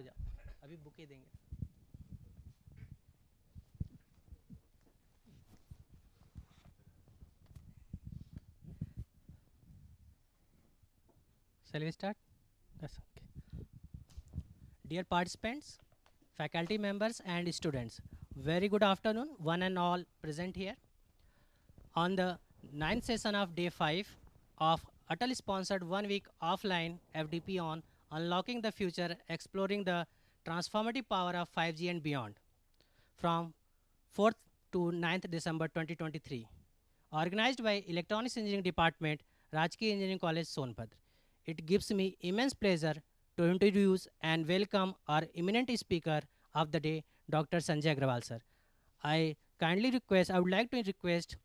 हो जाओ, अभी बुके देंगे. Shall we start? Yes, okay. Dear participants, faculty members and students, very good afternoon, one and all present here. On the ninth session of day 5 of ATAL sponsored 1 week offline FDP on unlocking the future, exploring the transformative power of 5G and beyond, from 4th to 9th December 2023, organized by Electronics Engineering Department, Rajki Engineering College, Sonbhadra. It gives me immense pleasure to introduce and welcome our eminent speaker of the day, Dr. Sanjay Agarwal, sir. I would like to request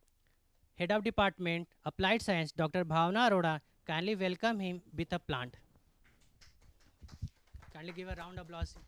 Head of Department, Applied Science, Dr. Bhavna Arora, kindly welcome him with a plant. Kindly give a round of applause. Thank you.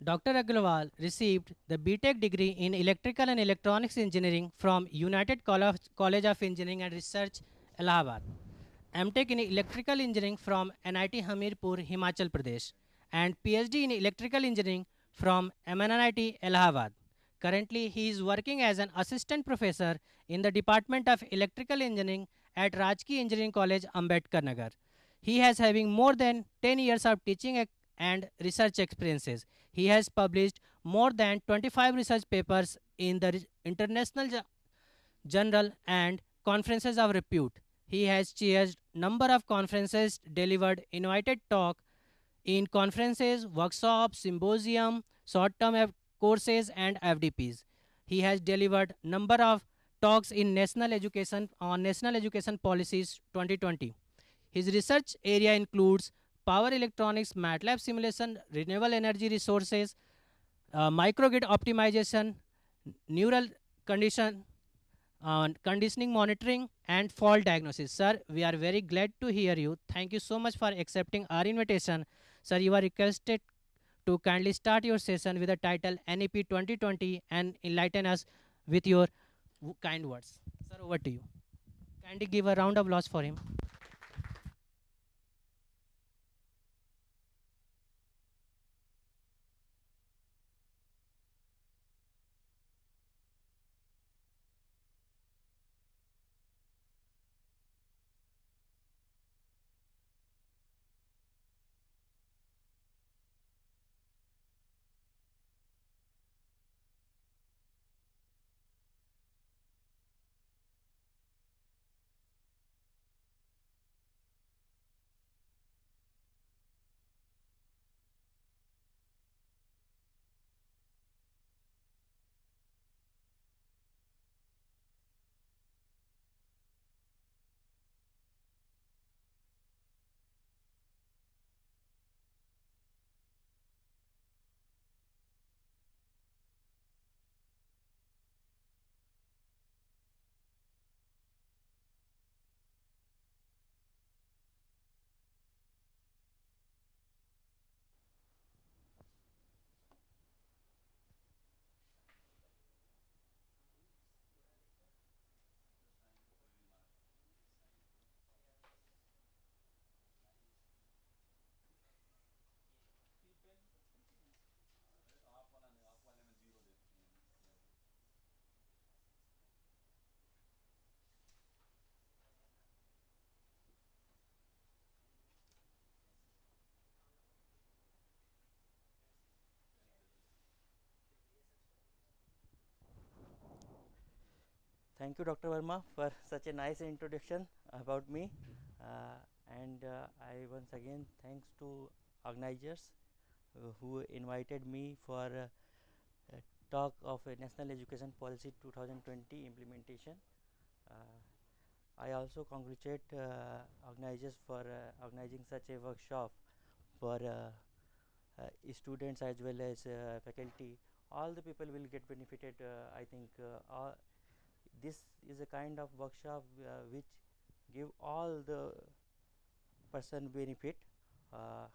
Dr. Agarwal received the BTech degree in Electrical and Electronics Engineering from United College of Engineering and Research, Allahabad. MTech in Electrical Engineering from NIT Hamirpur, Himachal Pradesh, and PhD in Electrical Engineering from MNIT, Allahabad. Currently, he is working as an assistant professor in the Department of Electrical Engineering at Rajki Engineering College, Ambedkar Nagar. He has having more than 10 years of teaching and research experiences. He has published more than 25 research papers in the international journal and conferences of repute. He has chaired number of conferences, delivered invited talk in conferences, workshops, symposium, short-term courses, and FDPs. He has delivered number of talks in national education on national education policies 2020. His research area includes power electronics, MATLAB simulation, renewable energy resources, microgrid optimization, neural condition, conditioning monitoring, and fault diagnosis. Sir, we are very glad to hear you. Thank you so much for accepting our invitation. Sir, you are requested to kindly start your session with the title NEP 2020 and enlighten us with your kind words. Sir, over to you. Kindly give a round of applause for him. Thank you, Dr. Verma, for such a nice introduction about me. I once again thanks to organizers who invited me for a talk of a National Education Policy 2020 implementation. Uh, I also congratulate organizers for organizing such a workshop for students as well as faculty. All the people will get benefited. I think This is a kind of workshop which give all the person benefit, uh,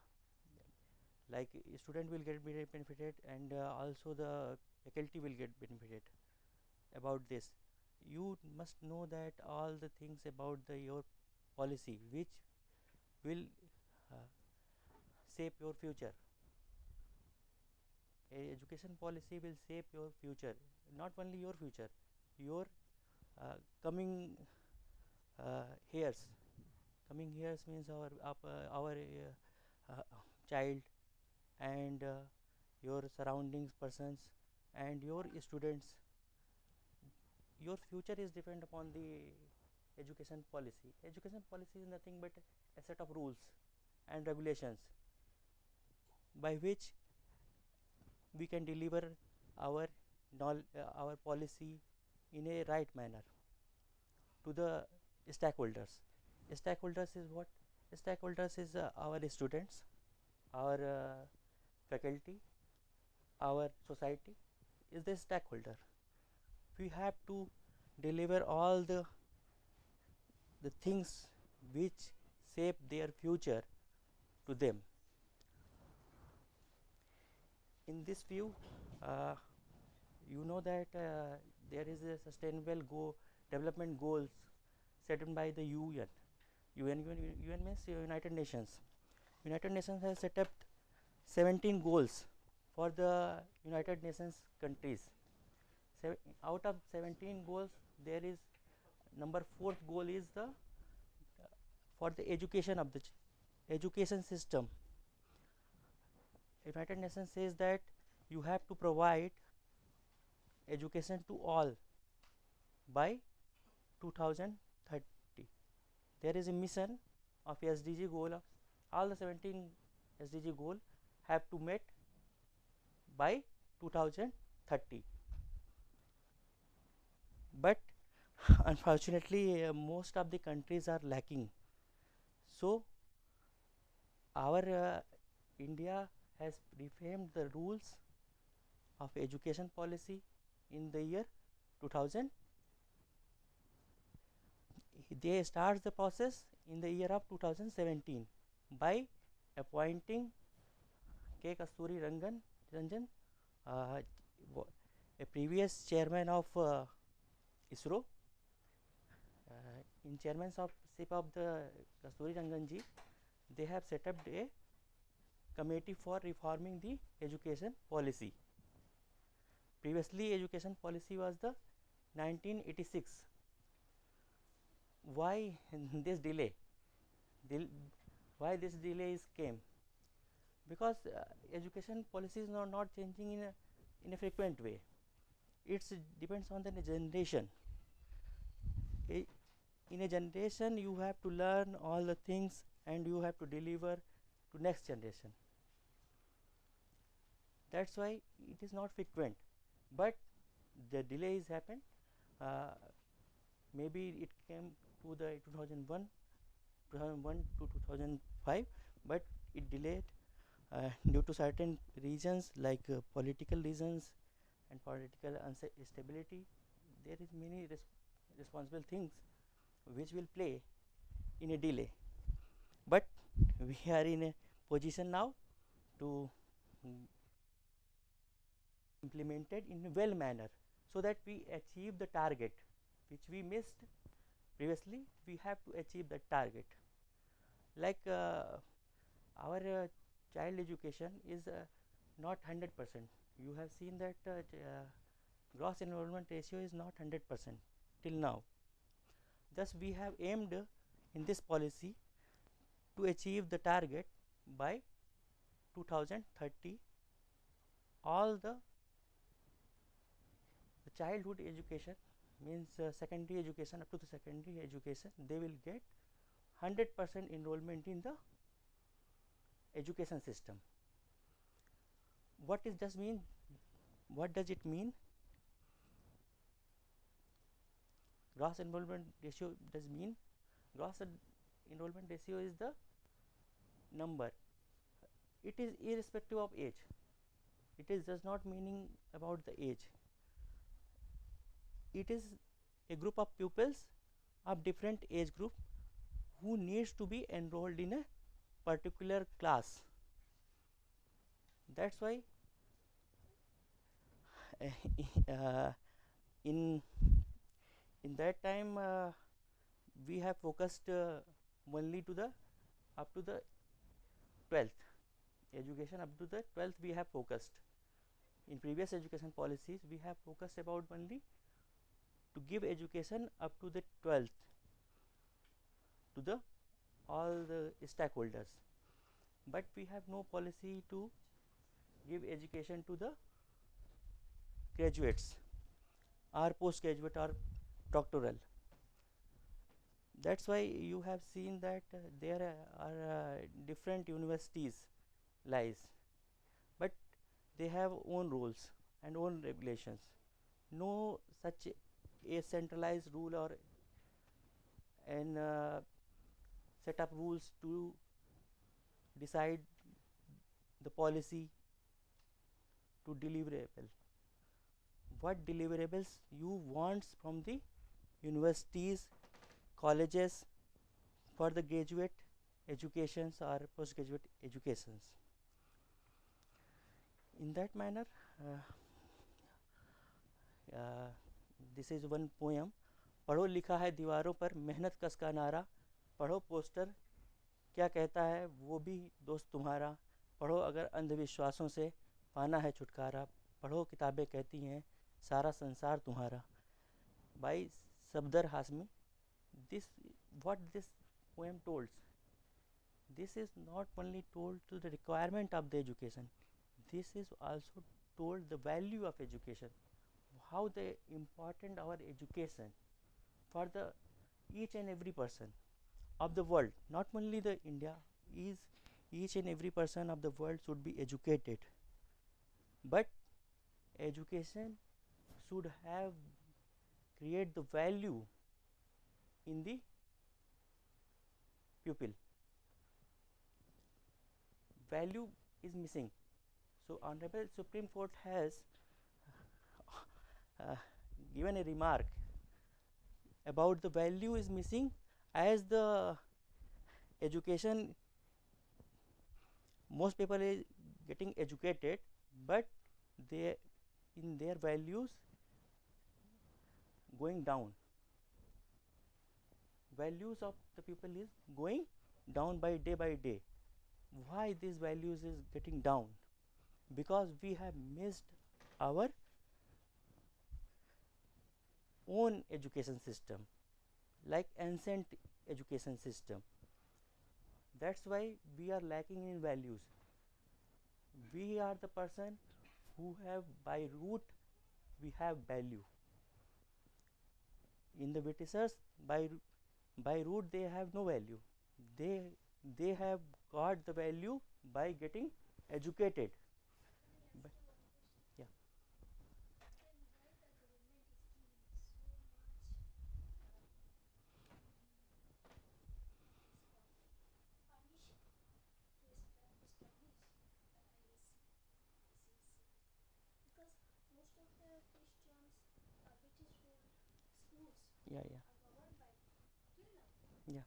like student will get benefited, and also the faculty will get benefited about this. You must know that all the things about your policy which will uh, shape your future. Education policy will shape your future, not only your future, your coming years. Coming years means our child, and your surroundings persons, and your students. Your future is depend upon the education policy. Education policy is nothing but a set of rules and regulations by which we can deliver our our policy in a right manner to the stakeholders. Stakeholders is what? Stakeholders is our students, our faculty, our society is the stakeholder. We have to deliver all the things which shape their future to them. In this view, uh, you know that there is a sustainable development goals set by the UN. UN means United Nations. United Nations has set up 17 goals for the United Nations countries. Out of 17 goals, there is number 4th goal is the for the education of the education system. United Nations says that you have to provide education to all by 2030. There is a mission of SDG goal of all the 17 SDG goal have to met by 2030. But unfortunately, most of the countries are lacking. So our India has reframed the rules of education policy in the year 2000. They start the process in the year of 2017 by appointing K. Kasturi Ranjan, uh, a previous chairman of ISRO. In chairmanship of the Kasturi Rangan ji, they have set up a committee for reforming the education policy. Previously, education policy was the 1986. Why this delay? Why this delay came? Because education policy is not changing in a frequent way. It depends on the generation. In a generation, you have to learn all the things and you have to deliver to next generation. That's why it is not frequent, but the delays happen. Maybe it came to the 2001 to 2005, but it delayed due to certain reasons like political reasons and political instability. There is many responsible things which will play in a delay, but we are in a position now to implement it in a well manner so that we achieve the target which we missed previously. We have to achieve the target. Like our child education is not 100%. You have seen that gross enrollment ratio is not 100% till now. Thus we have aimed in this policy to achieve the target by 2030. All the childhood education means secondary education, up to the secondary education, they will get 100% enrollment in the education system. What does mean? What does it mean? Gross enrollment ratio does mean gross enrollment ratio is the number. It is irrespective of age. It is does not meaning about the age. It is a group of pupils of different age group who needs to be enrolled in a particular class. That's why in that time we have focused only to the up to the 12th education. Up to the 12th we have focused. In previous education policies we have focused about only to give education up to the 12th to the all the stakeholders, but we have no policy to give education to the graduates or postgraduate or doctoral. That's why you have seen that there are different universities lies, but they have own rules and own regulations. No such a centralized rule or an set up rules to decide the policy to deliverable. What deliverables you want from the universities, colleges for the graduate educations or postgraduate educations. In that manner, this is one poem. पढ़ो लिखा है दीवारों पर मेहनत कस का नारा, पढ़ो poster क्या कहता है वो भी दोस्त तुम्हारा, पढ़ो अगर अंधविश्वासों से पाना है छुटकारा, पढ़ो किताबें कहती हैं सारा संसार तुम्हारा. By Safdar Hasmi, this what this poem told. This is not only told to the requirement of the education. This is also told the value of education, how the important our education for the each and every person of the world, not only the India, is each and every person of the world should be educated, but education should have create the value in the pupil. Value is missing. So Honorable Supreme Court has given a remark about the value is missing as the education, most people is getting educated, but they in their values going down. Values of the people is going down by day. Why these values is getting down? Because we have missed our own education system, like ancient education system. That's why we are lacking in values. We are the person who have by root we have value. In the Britishers by root they have no value. They have got the value by getting educated. But, yeah. Yeah, yeah. Yeah.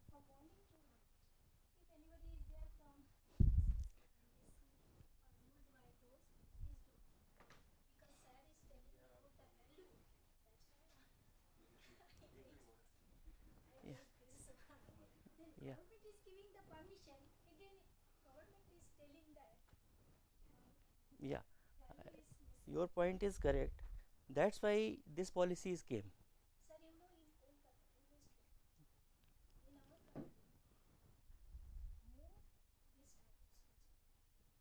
Yeah. Yeah. Yeah. Your point is correct. That's why this policies came.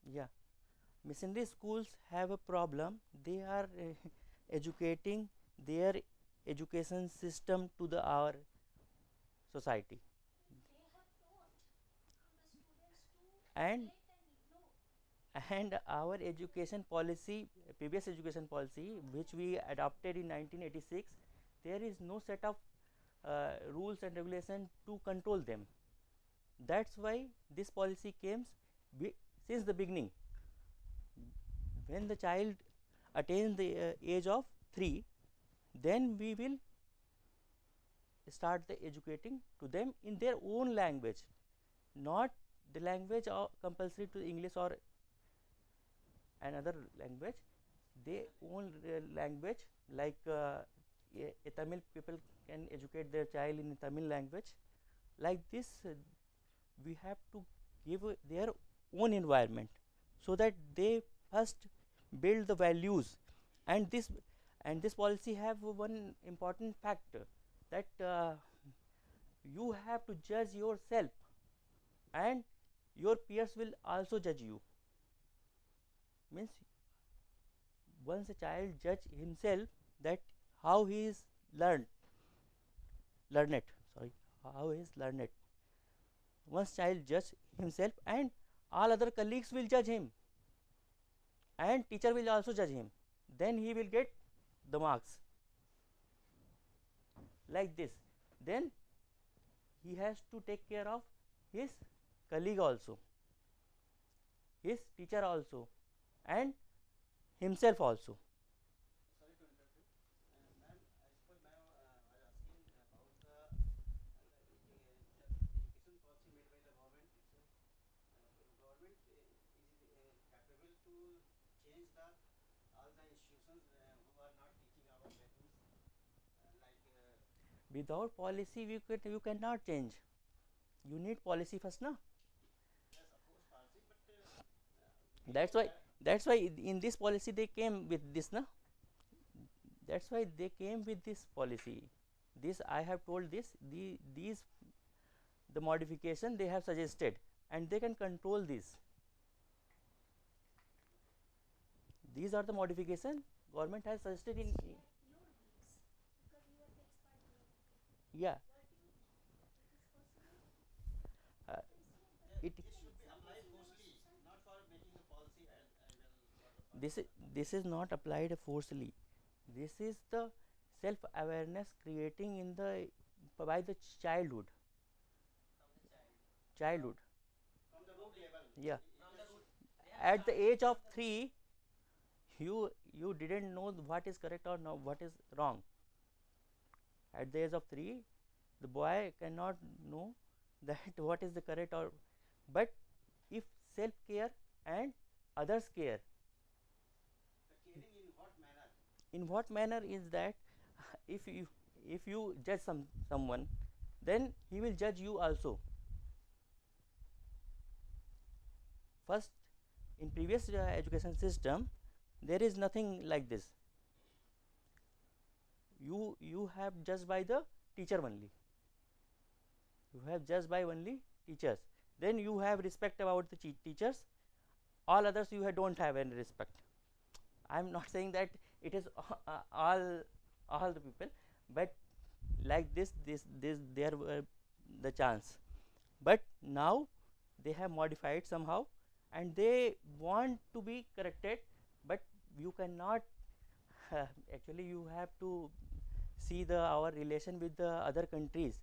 Yeah. Missionary schools have a problem. They are educating their education system to the our society, and our education policy, previous education policy which we adopted in 1986, there is no set of rules and regulations to control them. That's why this policy came since the beginning. When the child attains the age of 3, then we will start the educating to them in their own language, not the language or compulsory to English or another language, their own language, like a Tamil people can educate their child in Tamil language. Like this, we have to give their own environment, so that they first build the values. And this policy have one important factor, that you have to judge yourself, and your peers will also judge you. Means once a child judge himself, that how he is learned, sorry, how he is learned. Once child judge himself, and all other colleagues will judge him, and teacher will also judge him, then he will get the marks. Like this, then he has to take care of his colleague also, his teacher also, and himself also. Sorry to interrupt you. Ma'am, I suppose ma'am was asking about the education policy made by the government. Government is capable to change the all the institutions who are not teaching our values, like Without policy, you cannot change. You need policy first, na? yes, of course, policy, but That's without why that, that's why in this policy they came with this, na? That's why they came with this policy. This I have told this, these the modification they have suggested, and they can control this. These are the modification government has suggested in. Share your views because you are the expert there. Yeah. What do you think? It is possible? Uh, You it can this share should be the applied examples in our forcefully, society. not for making a policy as well for the this is, further. this is not applied forcefully. This is the self awareness creating in the by the childhood. From the Childhood. from the root level. Yeah. From the root. At the age of 3, you didn't know what is correct or no, what is wrong. At the age of 3, the boy cannot know that what is the correct or. But if self care and others care, The caring in what manner? in what manner is that, if you judge someone, then he will judge you also. First, in previous education system, there is nothing like this. You have judged by the teacher only. You have judged by only teachers. Then you have respect about the teachers. All others you don't have any respect. I am not saying that it is all the people, but like this there were the chance. But now they have modified somehow, and they want to be corrected, but you cannot. Actually, you have to see our relation with the other countries,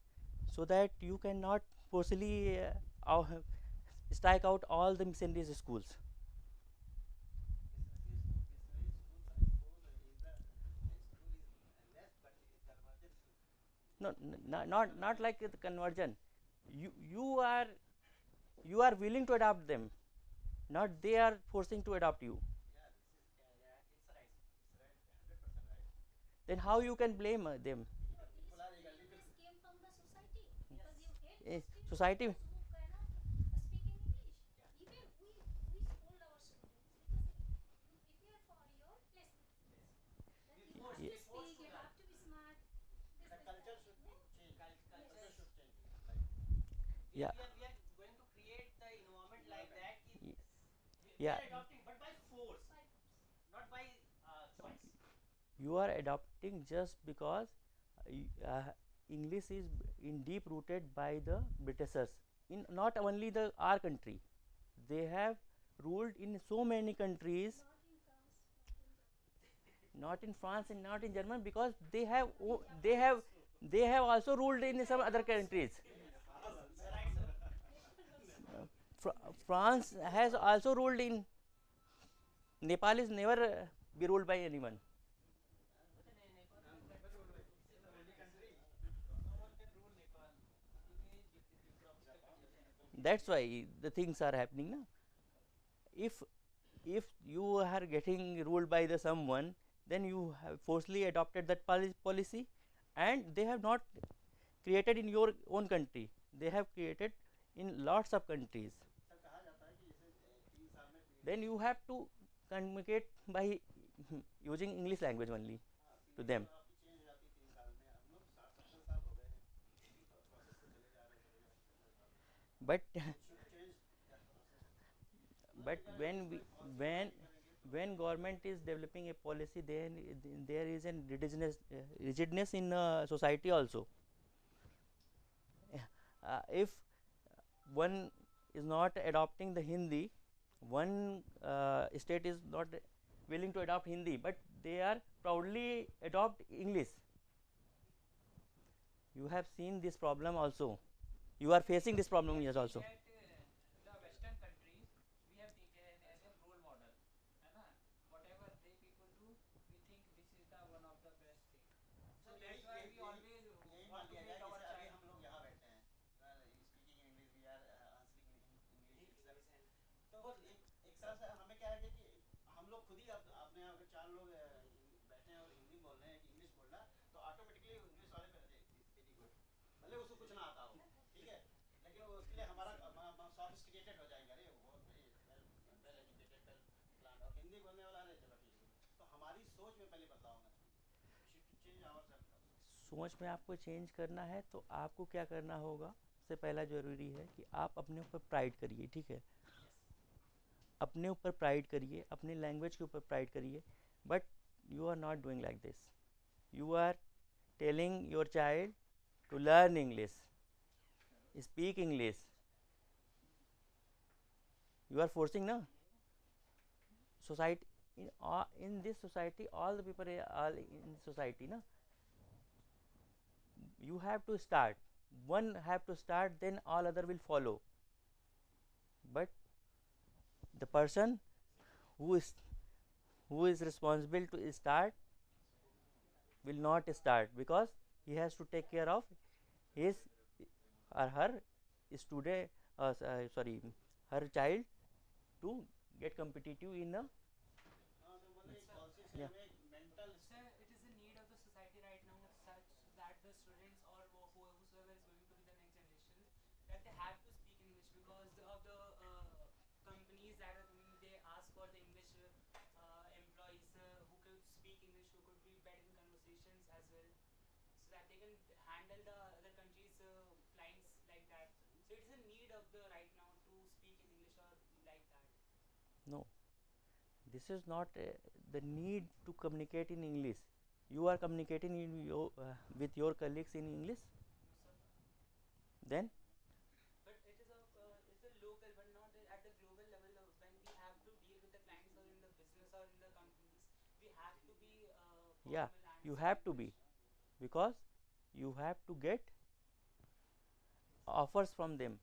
so that you cannot forcibly strike out all the missionary schools. Missionary schools, I suppose, is the school is less, but convergence. No, not like the conversion. You are willing to adopt them, not they are forcing to adopt you. Yeah, this is yeah, it's right. It's right, 100% right. Then how you can blame them? No, these People are awareness eagerly. came from the society because you hate Eh, those students society. who cannot speak in English. Even we scold our students because you prepare for your placement. That you have Ye- to speak, you have to be smart. The culture should No? change. Yes. Culture should change. Yeah. We are going to create the environment like that. Ye- We Yeah. are adopting, but by force, By force. not by choice. You are adopting just because English is in deep rooted by the Britishers. In not only the our country, they have ruled in so many countries. Not in France, not in Germany. Not in France and not in Germany, because they have also ruled in some other countries. France has also ruled in. Nepal is never be ruled by anyone. That's why the things are happening now. If you are getting ruled by the someone, then you have forcefully adopted that policy, and they have not created in your own country, they have created in lots of countries. Sir कहा जाता है कि जैसे 3 साल में पीढ़ी Then you have to communicate by using English language only हाँ, to पीढ़ी them. तो आपकी चेंज हो जाती है 3 साल में। हम लोग 60-70 साल हो गए हैं इसी प्रोसेस पे चले जा रहे हैं 70 साल। But should change that process. but अगर when इसमें we policy when apply करेंगे तो when government is developing a policy, then there is a rigidness in society also. If one is not adopting the Hindi, one state is not willing to adopt Hindi, but they are proudly adopt English. You have seen this problem also. You are facing this problem here also. At the Western countries, we have taken as a role model, है ना? Whatever they people do, we think this is the one of the best thing. So that's why we always यही मान want to लिया make जाए our जैसे अभी child. हम लोग यहाँ बैठे हैं speaking English we are answering in English तो एक साल से हमें क्या है कि हम लोग खुद ही अपने अगर 4 लोग बैठे हैं और हिंदी बोल रहे हैं कि इंग्लिश बोल रहा है तो ऑटोमेटिकली इंग्लिश वाले पे वेरी गुड भले उसको कुछ ना आता हो ठीक है लेकिन उसके लिए हमारा सॉफिस्टिकेटेड हो जाएंगे अरे वो वेल एजुकेटेड वेल प्लान और हिंदी बोलने वाला अरे चलो ठीक है तो हमारी सोच में पहले बदलाव होना चाहिए शुड चेंज आवरसेल्फ सोच में आपको चेंज करना है तो आपको क्या करना होगा, सबसे पहला ज़रूरी है कि आप अपने ऊपर प्राइड करिए, ठीक है, अपने ऊपर प्राइड करिए, अपने लैंग्वेज के ऊपर प्राइड करिए. But you are not doing like this. You are telling your child to learn English, speak English. You are forcing, na? Society in this society, all the people are all in society, na? You have to start. One have to start, then all other will follow. But the person who is responsible to start will not start because he has to take care of his or her student, sorry, her child to get competitive in a हाँ तो मतलब एक policy से Yeah. हमें एक mental Sir, it is the need of the society right now such that the students or whosoever is going to be the next generation that they have to speak English because of the companies that are going, they ask for the English employees who could speak English, who could be better in conversations as well, so that they can handle the other countries' clients like that. So it is a need of the right now to speak in English or like that. no. This is not the need to communicate in English. You are communicating in with your colleagues in English. Sir. Then But it is it's a local, but not at the global level. When we have to deal with the clients or in the business or in the companies, we have to be yeah, formal and you speak have to be, English. because you have to get offers from them,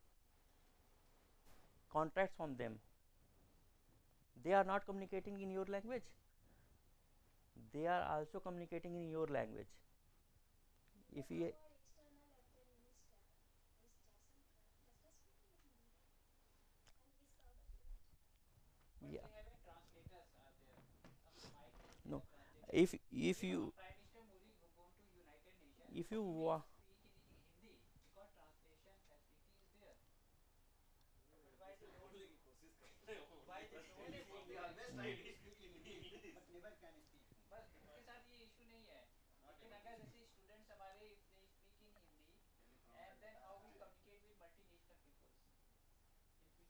contracts from them. They are not communicating in your language. They are also communicating in your language. If But you our external affair minister is Jaishankar. Does he speak in Hindi? And he's proud of it. But yeah, they have a translators there. Mike is no. there, translator. If you Prime Minister Modi go to United Nations, if you he will wa- speak in Hindi because translation facility is there. But why they don't? Why they don't speak? we always try to speak in English but never can speak बस उनके साथ ये issue नहीं है, लेकिन अगर जैसे students हमारे if they speak in Hindi and then how we communicate with multinational peoples in future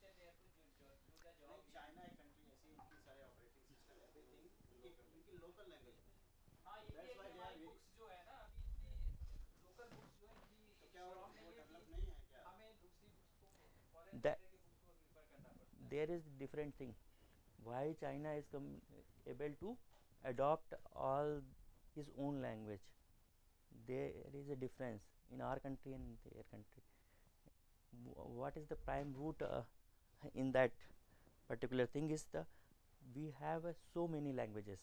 they have to do the job नहीं in चाइना एक कंट्री ऐसी उनकी सारे ऑपरेटिंग सिस्टम एवरीथिंग उनकी लोकल लैंग्वेज में हाँ ये भी है That's कि why they हमारी are very- बुक्स जो है ना अभी इतनी लोकल बुक्स जो है इतनी तो क्या वो strong नहीं है डेवलप कि नहीं है क्या हमें दूसरी बुक्स को फॉरेन that कंट्री की बुक्स को रिफर करना पड़ता है. there is different thing. Why China is able to adopt all his own language? There is a difference in our country and their country. What is the prime root in that particular thing is the we have so many languages,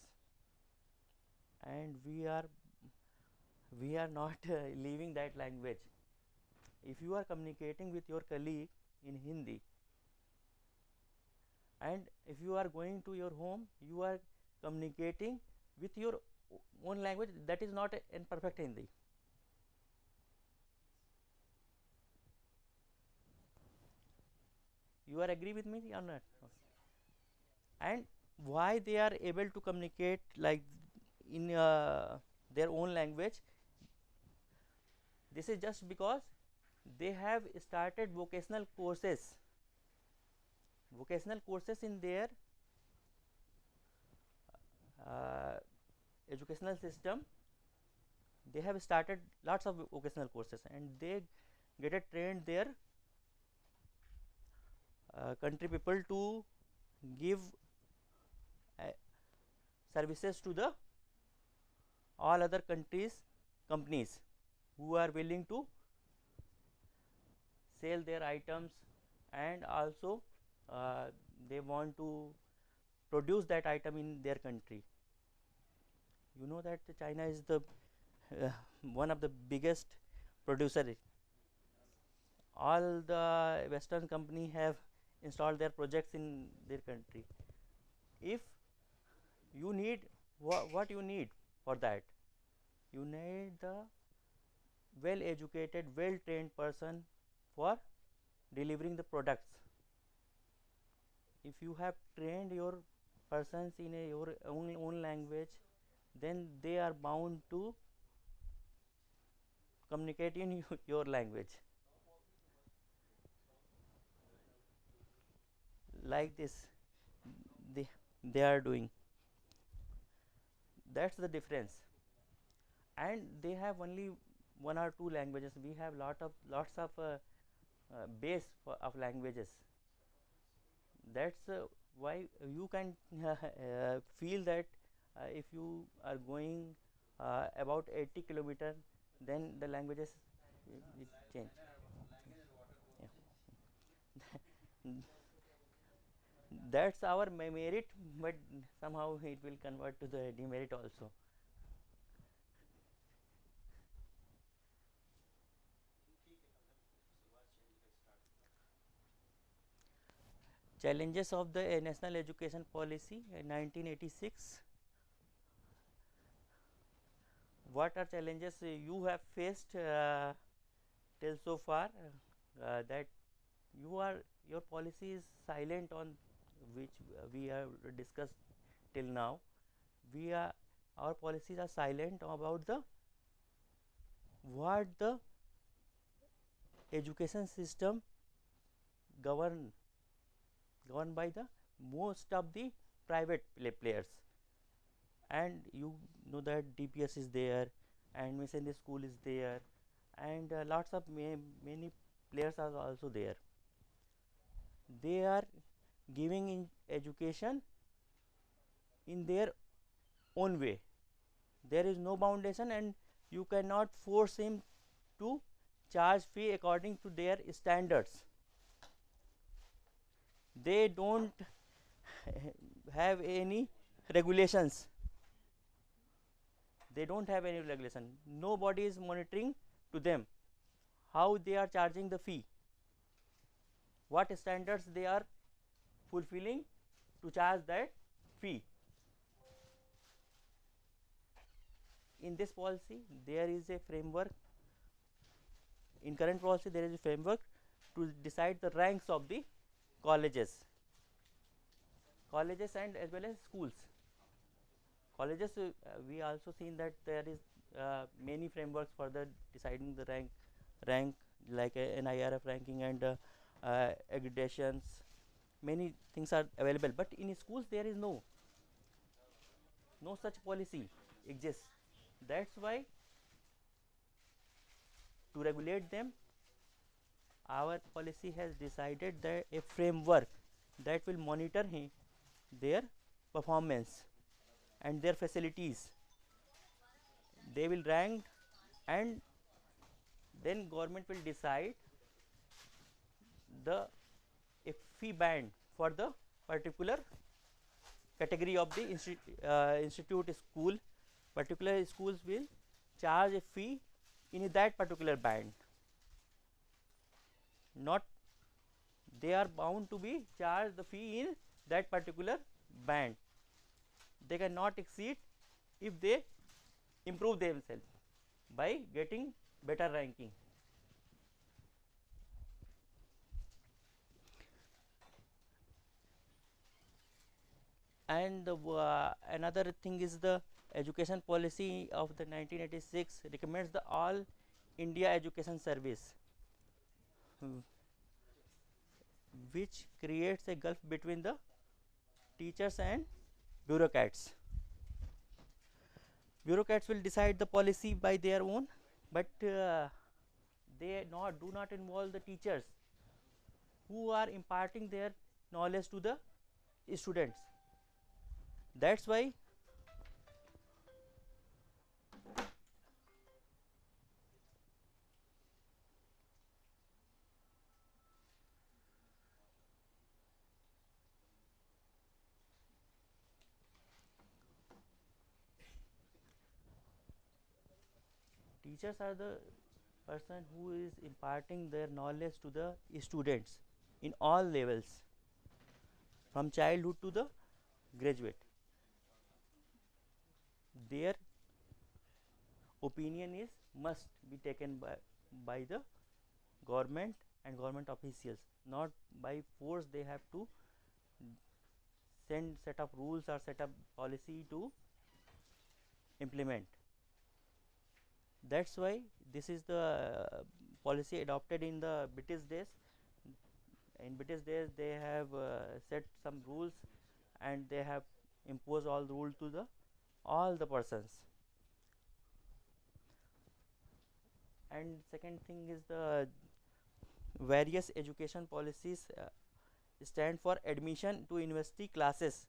and we are not leaving that language. If you are communicating with your colleague in Hindi, and if you are going to your home, you are communicating with your own language, that is not in perfect Hindi. You are agree with me or not? And why they are able to communicate like in their own language? This is just because they have started vocational courses in their uh, educational system. They have started lots of vocational courses, and they get a trained their country people to give uh, services to the all other countries companies who are willing to sell their items, and also uh, they want to produce that item in their country. You know that China is the uh, one of the biggest producer. All the Western company have installed their projects in their country. If you need what you need for that, you need the well educated, well trained person for delivering the products. If you have trained your persons in your own language, then they are bound to communicate in your language. Like this, they they are doing. That's the difference. And they have only one or two languages. We have lots of base of languages. That's why you can feel that if you are going about 80 kilometer, then the languages it change. Yeah. That's our merit, but somehow it will convert to the demerit also. Challenges of the national education policy in 1986. What are challenges you have faced till so far, that your policy is silent on which we have discussed till now. We are Our policies are silent about the what the education system govern governed by the most of the private players. And you know that DPS is there, and missionary school is there, and lots of many players are also there. They are giving in education in their own way. There is no foundation, and you cannot force him to charge fee according to their standards. They don't have any regulations. They don't have any regulation. Nobody is monitoring to them how they are charging the fee, what standards they are fulfilling to charge that fee. In this policy, there is a framework. In current policy, there is a framework to decide the ranks of the colleges and as well as schools. Colleges, we also seen that there is many frameworks for the deciding the rank like NIRF ranking and accreditations. Many things are available, but in schools there is no such policy exists. That's why to regulate them, our policy has decided that a framework that will monitor their performance and their facilities. They will rank, and then government will decide the a fee band for the particular category of the institute school. Particular schools will charge a fee in that particular band, not they are bound to be charged the fee in that particular band. They cannot exceed if they improve themselves by getting better ranking. And another thing is the education policy of the 1986 recommends the all India education service, which creates a gulf between the teachers and bureaucrats. Bureaucrats will decide the policy by their own, but they do not involve the teachers who are imparting their knowledge to the students. That's why teachers are the person who is imparting their knowledge to the students in all levels, from childhood to the graduate. Their opinion is must be taken by the government and government officials, not by force. They have to send set of rules or set up policy to implement. That's why this is the policy adopted in the British days. In British days they have set some rules and they have imposed all the rules to the all the persons. And second thing is the various education policies stand for admission to university classes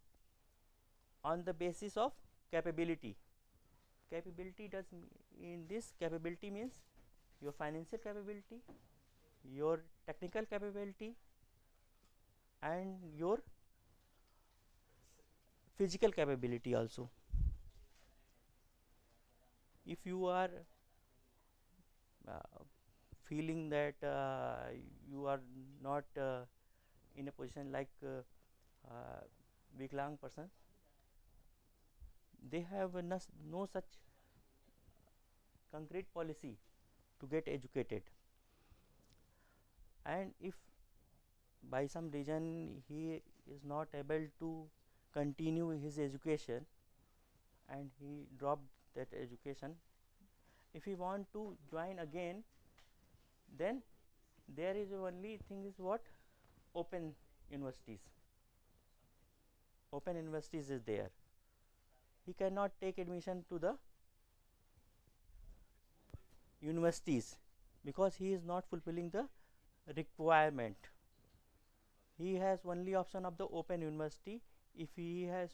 on the basis of capability. Capability does in this capability means your financial capability, your technical capability, and your physical capability also. If you are feeling that you are not in a position like Viklang person, they have no such concrete policy to get educated. And if by some reason he is not able to continue his education and he dropped that education, if he want to join again, then there is only thing is what open universities. Open universities is there. He cannot take admission to the universities because he is not fulfilling the requirement. He has only option of the open university. If he has,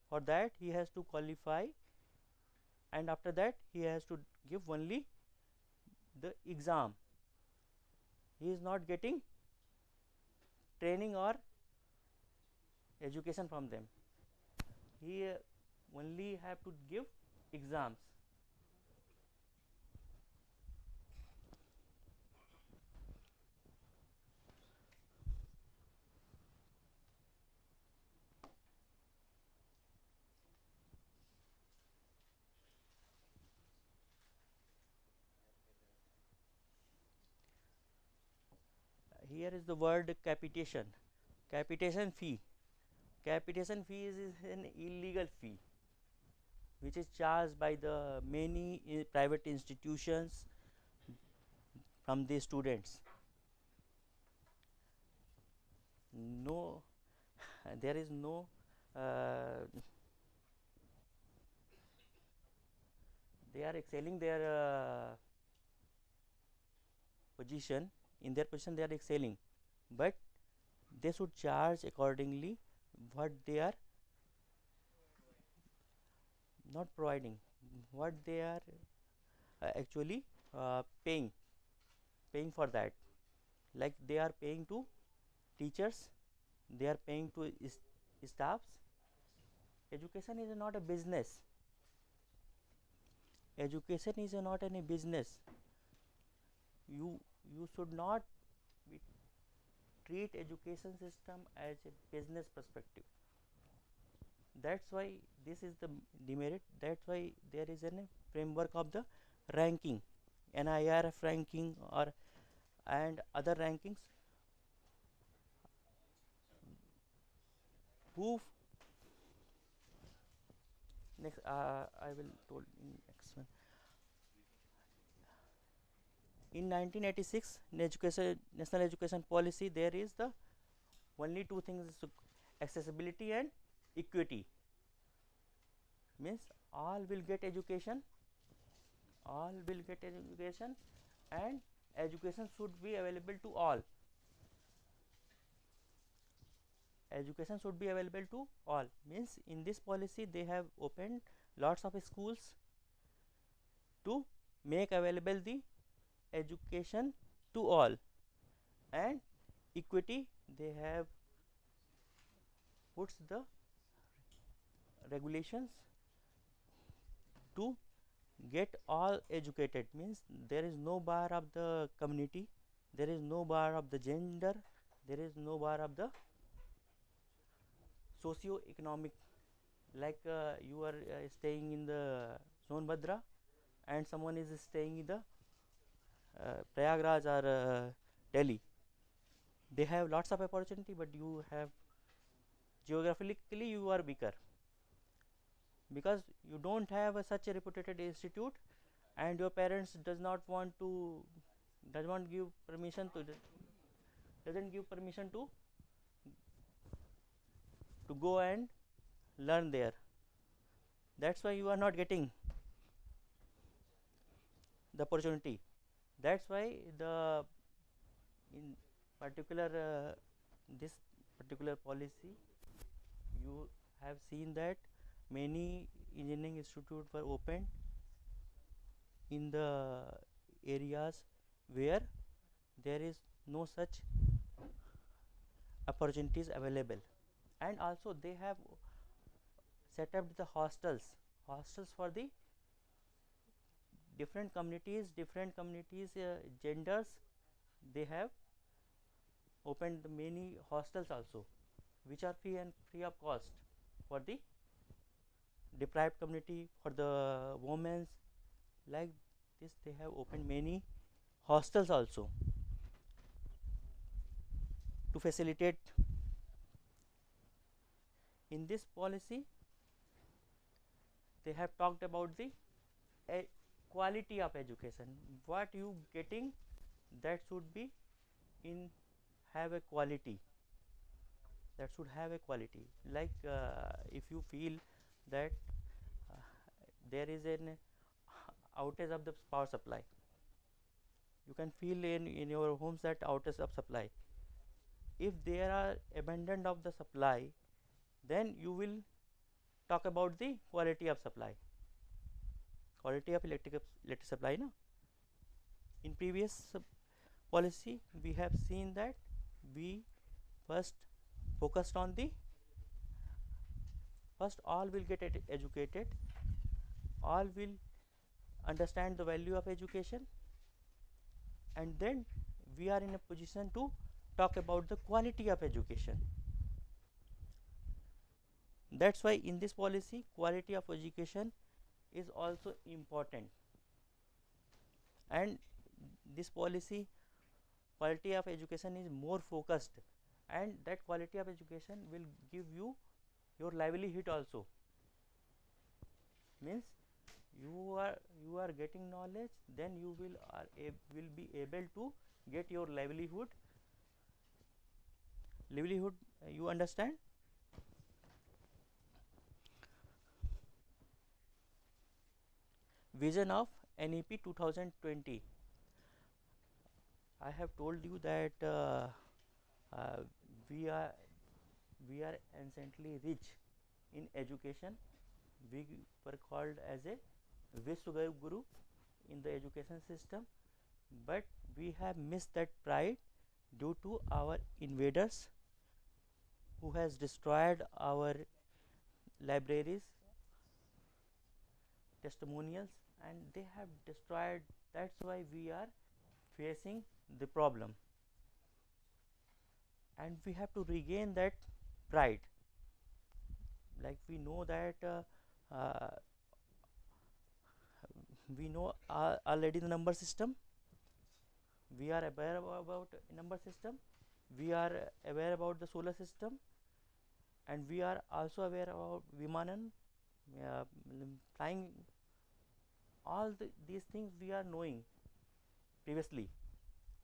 for that he has to qualify, and after that he has to give only the exam. He is not getting training or education from them. He only have to give exams. Here is the word capitation. Capitation fee. Capitation fee is an illegal fee which is charged by the many private institutions from the students. No, there is no they are excelling their position. In their position they are excelling, but they should charge accordingly what they are not providing, what they are actually paying for that. Like they are paying to teachers, they are paying to staffs. Education is not a business. Education is not any business. You should not be treat education system as a business perspective. That's why this is the demerit. That's why there is a framework of the ranking, NIRF ranking or and other rankings who next I will told in next one. In 1986 national education policy, there is the only two things, accessibility and equity. Means all will get education, and education should be available to all. Education should be available to all means in this policy they have opened lots of schools to make available the education to all, and equity they have puts the regulations to get all educated. Means there is no bar of the community, there is no bar of the gender, there is no bar of the socio-economic. Like you are staying in the Sonbhadra and someone is staying in the Prayagraj or Delhi. They have lots of opportunity, but you have geographically you are weaker because you don't have such a reputed institute, and your parents does not give permission to doesn't give permission to go and learn there. That's why you are not getting the opportunity. That's why the in particular this particular policy you have seen that many engineering institutes were opened in the areas where there is no such opportunities available, and also they have set up the hostels for the different communities genders. They have opened many hostels also which are free of cost for the deprived community, for the women. Like this they have opened many hostels also to facilitate. In this policy they have talked about the quality of education. What you getting, that should be in have a quality, that should have a quality. Like if you feel that there is an outage of the power supply, you can feel in your homes that outage of supply. If there are abandoned of the supply, then you will talk about the quality of supply, quality of electric supply. No, in previous policy we have seen that we first focused on the first all will get educated, all will understand the value of education, and then we are in a position to talk about the quality of education. That's why in this policy quality of education is also important, and this policy quality of education is more focused, and that quality of education will give you your livelihood also. Means you are getting knowledge, then you will be able to get your livelihood. You understand? Vision of NEP 2020. I have told you that uh, we are anciently rich in education. We were called as a Vishwa Guru in the education system, but we have missed that pride due to our invaders who has destroyed our libraries, testimonials, and they have destroyed. That's why we are facing the problem. and we have to regain that pride. Like we know that we know already the number system, we are aware about number system, we are aware about the solar system, and we are also aware about Vimanan, flying. All these things we are knowing previously,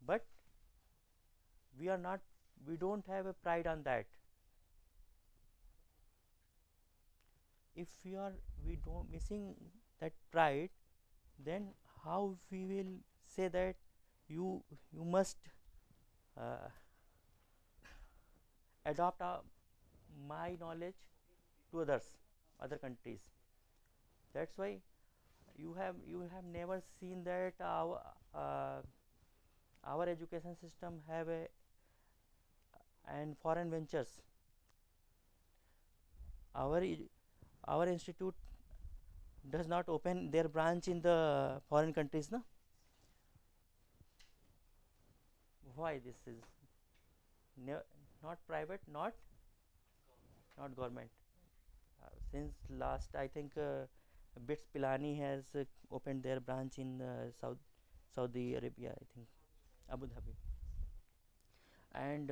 but we are not, we don't have a pride on that. If we don't missing that pride, then how we will say that you must uh, adopt my knowledge to other countries. That's why you have never seen that uh, our education system have a and foreign ventures. our our institute does not open their branch in the foreign countries, no? Why this is not private, not government? Since last, I think Bits Pilani has opened their branch in Saudi Arabia, I think, Abu Dhabi. And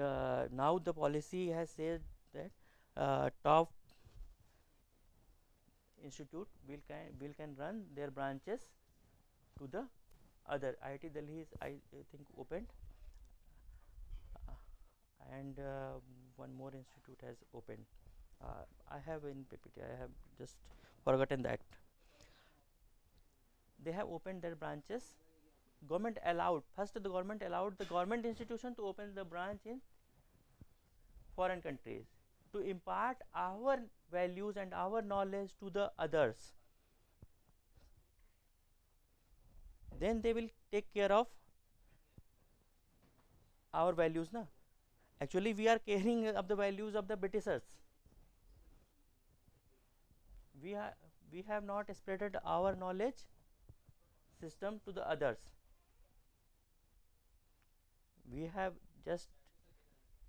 now the policy has said that top institute will can run their branches to the other. IIT Delhi is, I think, opened, and one more institute has opened. I have in PPT, I have just forgotten that. They have opened their branches. Government allowed, first the government allowed the government institution to open the branch in foreign countries to impart our values and our knowledge to the others. Then they will take care of our values, na? Actually we are caring of the values of the Britishers. We have not spreaded our knowledge system to the others. We have just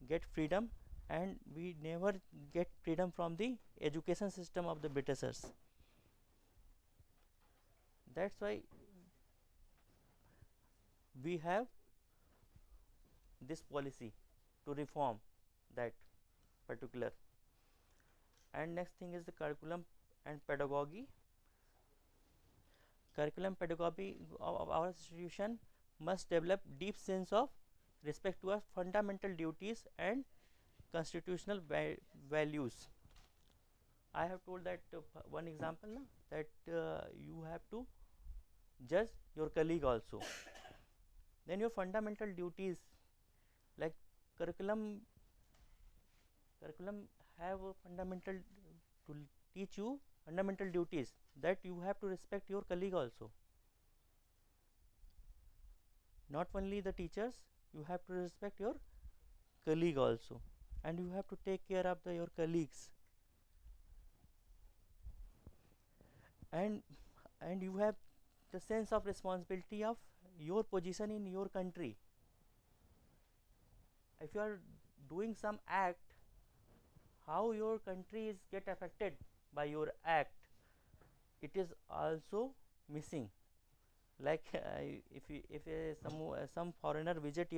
get freedom, and we never get freedom from the education system of the Britishers. That's why we have this policy to reform that particular. And next thing is the curriculum and pedagogy. Curriculum pedagogy of our institution must develop deep sense of respect to our fundamental duties and constitutional values. I have told that one example, na, that you have to judge your colleague also. Then your fundamental duties, like curriculum have a fundamental to teach you fundamental duties, that you have to respect your colleague also. Not only the teachers, you have to respect your colleague also, and you have to take care of your colleagues, and you have the sense of responsibility of your position in your country. If you are doing some act, how your country is get affected by your act, it is also missing. Like if some foreigner visit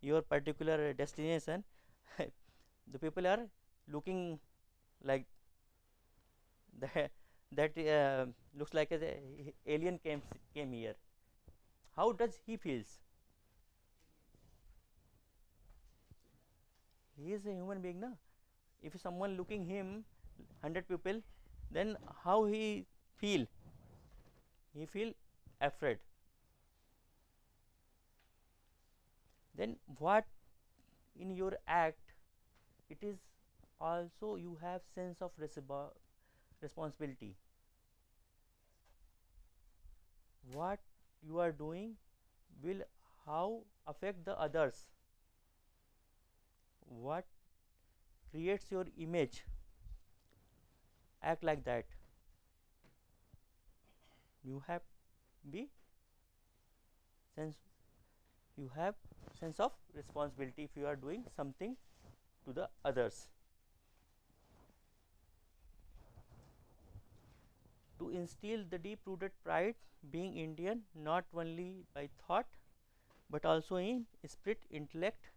your particular destination, the people are looking like that looks like a alien came here. How does he feels? He is a human being, na? If someone looking him 100 people, then how he feel? He feel afraid. Then what in your act, it is also you have sense of responsibility. What you are doing will how affect the others, what creates your image. Act like that. You have be sense, you have sense of responsibility if you are doing something to the others. To instill the deep-rooted pride, being Indian not only by thought but also in spirit, intellect.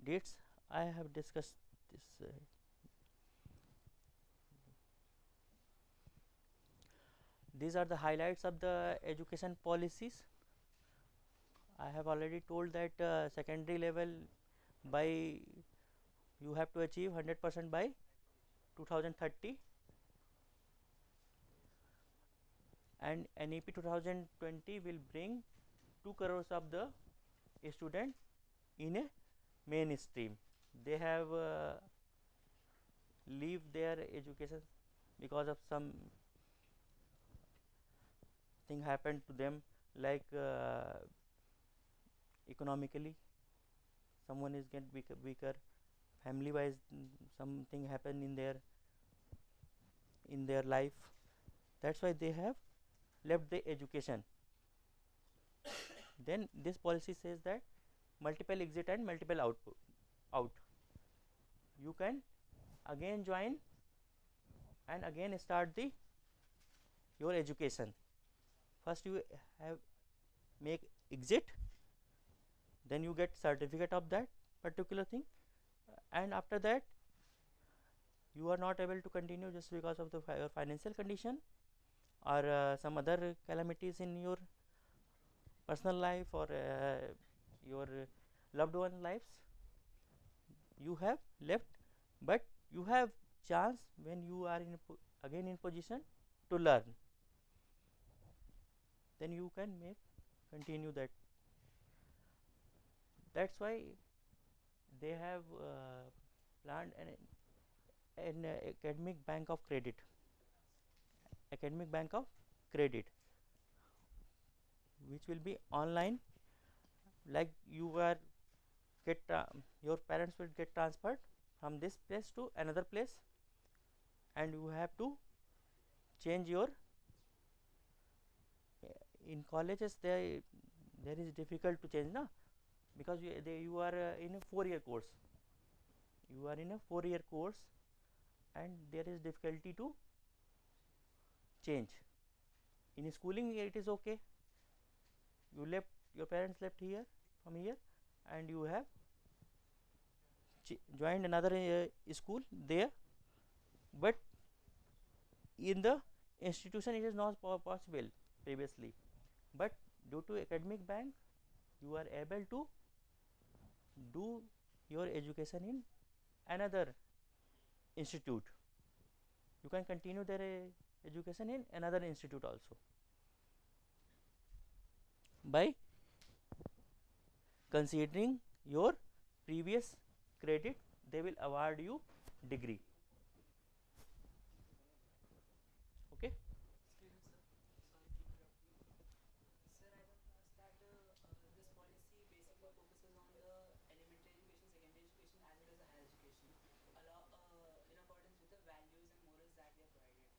Dates I have discussed this. These are the highlights of the education policies. I have already told that secondary level by you have to achieve 100% by 2030, and NEP 2020 will bring 2 crores of the student in a mainstream. They have leave their education because of some thing happened to them, like economically someone is get weaker, family wise something happened in their life. That's why they have left the education. Then this policy says that multiple exit and multiple out. You can again join and again start the your education. First you have make exit, then you get certificate of that particular thing, and after that you are not able to continue just because of the your financial condition or some other calamities in your personal life or your loved one lives. You have left, but you have chance when you are in again in position to learn, then you can make continue that. That's why they have planned an academic bank of credit, which will be online. Like you are get your parents will get transferred from this place to another place, and you have to change your in colleges there is difficult to change na, because you are in a 4-year course, and there is difficulty to change. In schooling it is okay, you left your parents left here from here and you have joined another school there, but in the institution it is not possible previously, but due to academic bank you are able to do your education in another institute. You can continue their education in another institute also. By considering your previous credit, they will award you degree. Okay. Excuse me, sir. Sorry to interrupt you. Sir, I want to ask that this policy basically focuses on the elementary education, secondary education, as well as the higher education, in accordance with the values and morals that they are provided.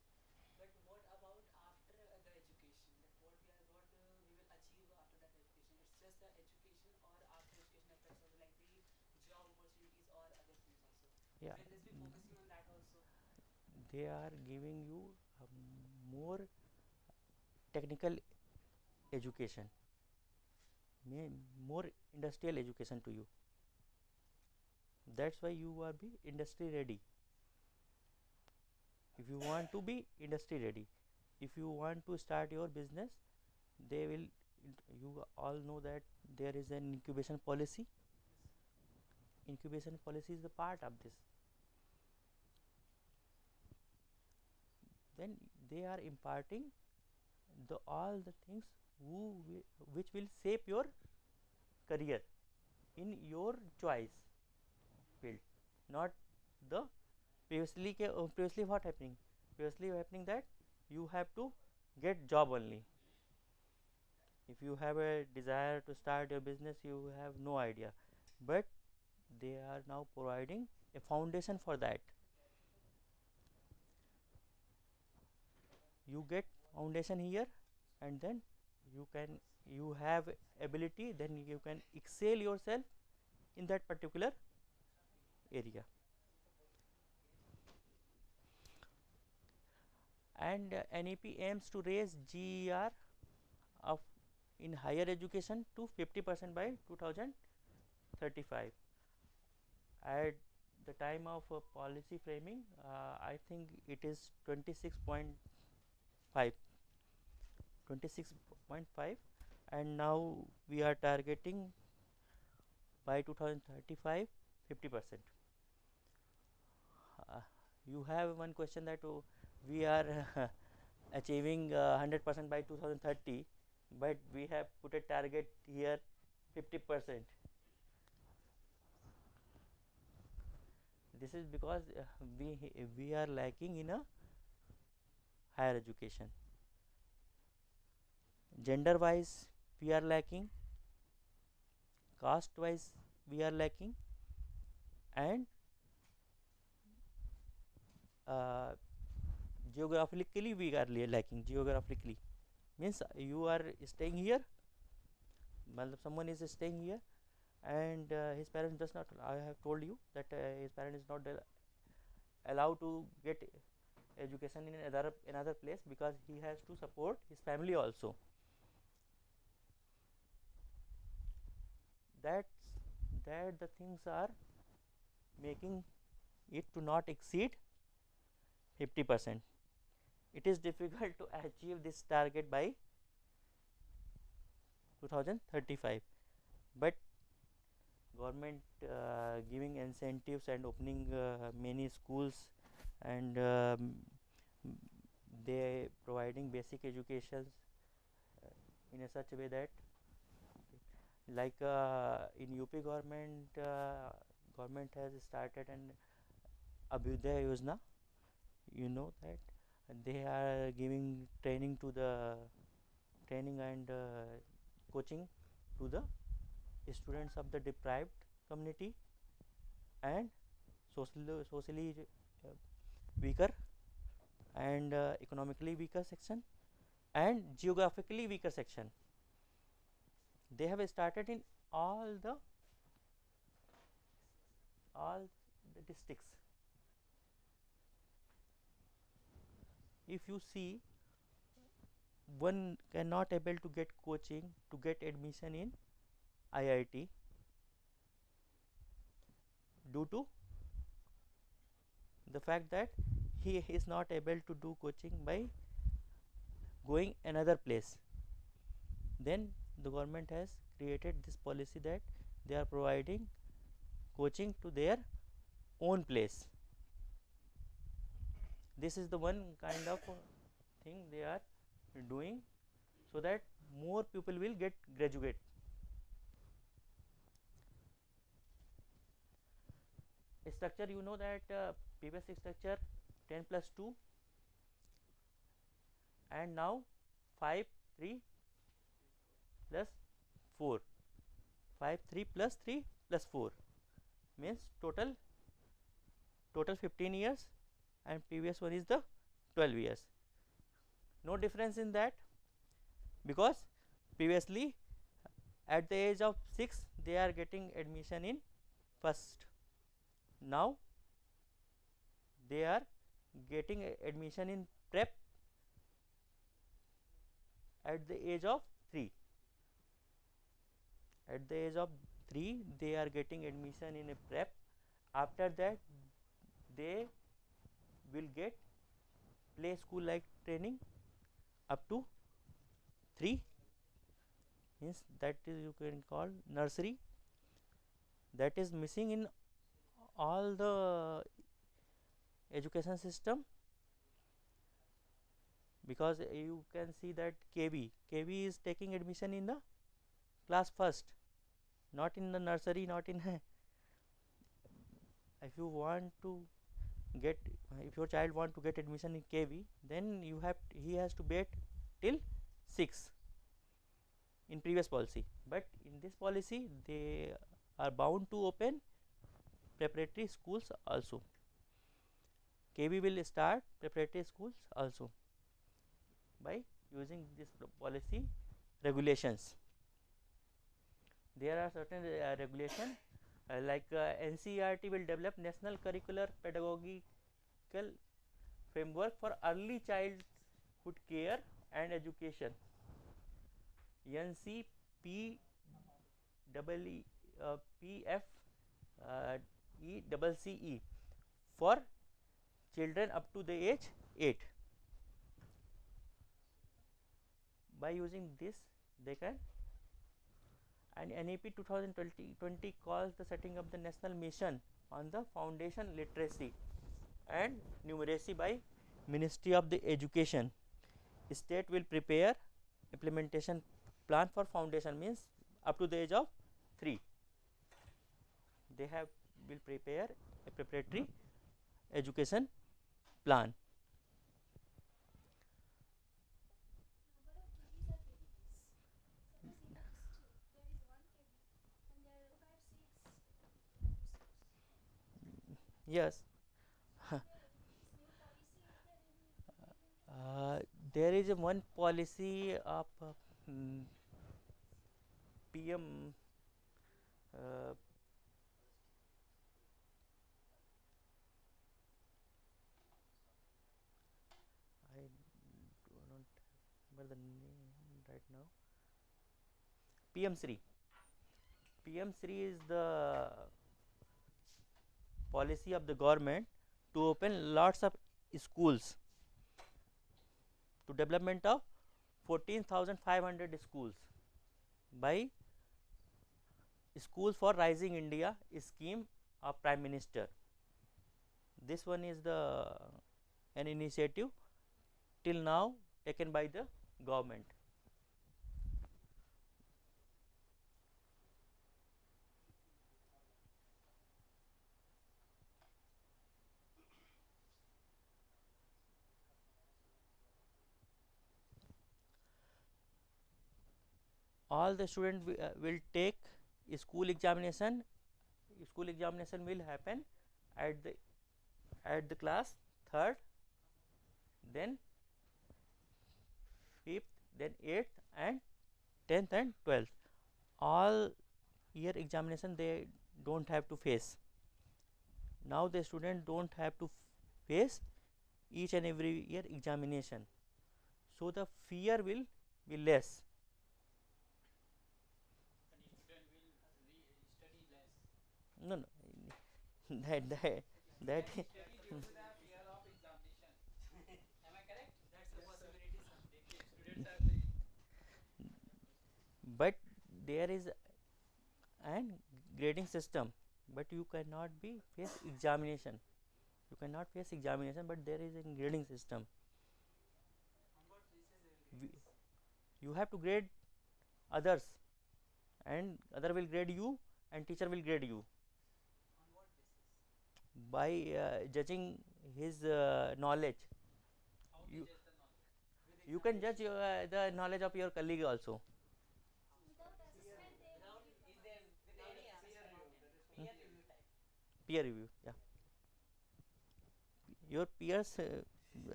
But what about after the education? That what we will achieve after that education? It's just the education, or after education affects also like the job opportunities or other things also. Yeah. Will this be focusing on that also? They are giving you more technical education, more industrial education to you. That's why you are be industry ready. If you want to be industry ready, if you want to start your business, they will, you all know that there is an incubation policy. Incubation policy is the part of this. Then they are imparting the all the things which will shape your career in your choice field, not the previously what happening, that you have to get job only. If you have a desire to start your business, you have no idea, but they are now providing a foundation for that. You get foundation here, and then you have ability, then you can excel yourself in that particular area. And NEP aims to raise GER of in higher education to 50% by 2035. At the time of policy framing, I think it is 26.5, and now we are targeting by 2035 50%. You have one question that we are achieving 100% by 2030, but we have put a target here 50%. This is because we are lacking in a higher education. Gender wise we are lacking, caste wise we are lacking, and geographically we are lacking. Geographically means you are staying here, someone is staying here and his parents does not, I have told you that his parent is not allowed to get education in another place because he has to support his family also. That the things are making it to not exceed 50%. It is difficult to achieve this target by 2035, but government giving incentives and opening many schools, and they providing basic education in a such a way that, like in UP government, government has started an Abhyuday Yojana. You know that they are giving training and coaching to the students of the deprived community and socially weaker and economically weaker section and geographically weaker section. They have started in all the districts. If you see, one cannot able to get coaching to get admission in IIT due to the fact that he is not able to do coaching by going another place. Then the government has created this policy that they are providing coaching to their own place. This is the one kind of thing they are doing so that more people will get graduate. Structure, you know that previous structure 10 plus 2 and now 5 3 plus 4, 5 3 plus 3 plus 4 means total 15 years, and previous one is the 12 years. No difference in that, because previously at the age of 6 they are getting admission in first. Now they are getting admission in prep at the age of 3. At the age of 3 they are getting admission in a prep. After that they will get play school like training up to 3, means that is you can call nursery. That is missing in all the education system, because you can see that KV is taking admission in the class first, not in the nursery, not in if you want to get, if your child want to get admission in KV, then he has to wait till 6 in previous policy. But in this policy they are bound to open preparatory schools also. KV will start preparatory schools also by using this policy regulations. There are certain regulations like NCERT will develop national curricular pedagogical framework for early childhood care and education. NCP PF ECCE for children up to the age 8. By using this they can. And NEP 2020 calls the setting up the national mission on the foundation literacy and numeracy by Ministry of the Education. State will prepare implementation plan for foundation, means up to the age of 3. They will prepare a preparatory education plan. Number of KBs are very less. Suppose in a district there is 1 KB and there required 6 private schools. Yes. So this new policy, is there any implementation? There is one policy of PM I don't remember the name right now. PM Sri. PM Sri is the policy of the government to open lots of schools, to development of 14,500 schools by School for Rising India scheme of Prime Minister. This one is the an initiative till now taken by the government. All the students will take school examination. School examination will happen at the class 3rd, then 5th, then 8th and 10th and 12th. All year examination they don't have to face. Now the student don't have to face each and every year examination, so the fear will be less. No, no, that Study due to the fear of examination. Am I correct? That's the possibility. Some students are but there is an grading system, but you cannot be face examination. You cannot face examination, but there is a grading system. on what basis they will We, grade this? you have to grade others, and other will grade you, and teacher will grade you On what basis? by judging his knowledge. How to You judge the knowledge? With you can judge examination. the knowledge of your colleague also. Without assessment they Without, will is there with any assessment? Peer review type. Peer review, yeah. Your peers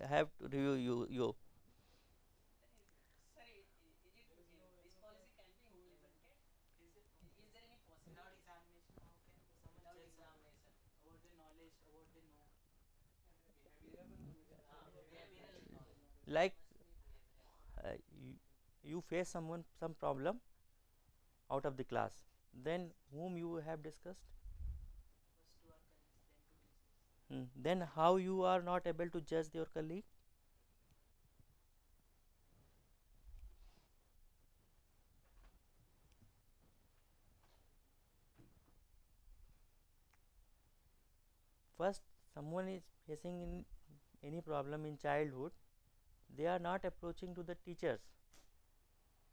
have to review you. Sir, this policy can be implemented? Is there any possibility? Without examination, how can someone judge examination about the knowledge, about the know? Behavioral knowledge. Like Must be behavioral. you, you face some problem out of the class, then whom you have discussed, First to our colleagues, then to teachers. then how you are not able to judge your colleague? First, someone is facing in any problem in childhood, they are not approaching to the teachers,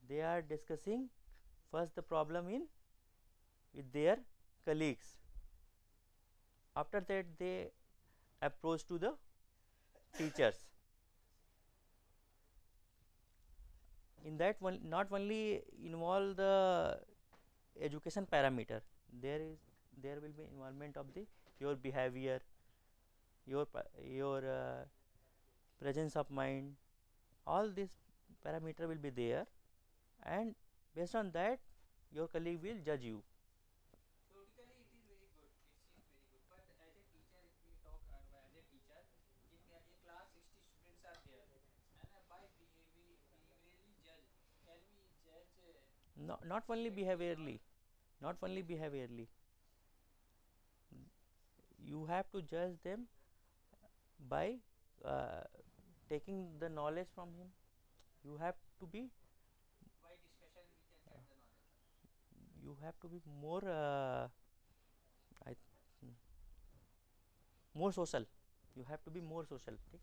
they are discussing first the problem in with their colleagues. After that they approach to the teachers. In that one, not only involve the education parameter, there will be involvement of the your behavior, your presence of mind. All this parameter will be there, and based on that your colleague will judge you. Theoretically, it is No, not only behaviorally, not only behaviorally. You have to judge them by uh, taking the knowledge from him. You have to be. By discussion we can get the knowledge. You have to be more. I, more social. You have to be more social. Okay?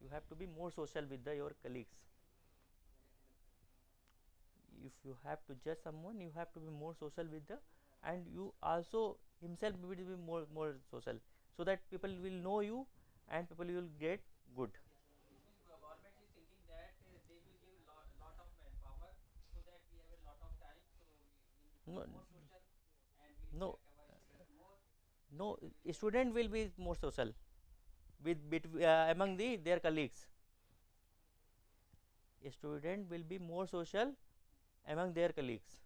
You have to be more social with your colleagues. If you have to judge someone, you have to be more social with the, and you also himself will be more social, so that people will know you and people will get good. Means government is thinking that they will give lot of manpower so that we have a lot of time, so we will become No, more social and we no, interact our student more. no. Then we will get Student will be more social with among their colleagues. A student will be more social among their colleagues.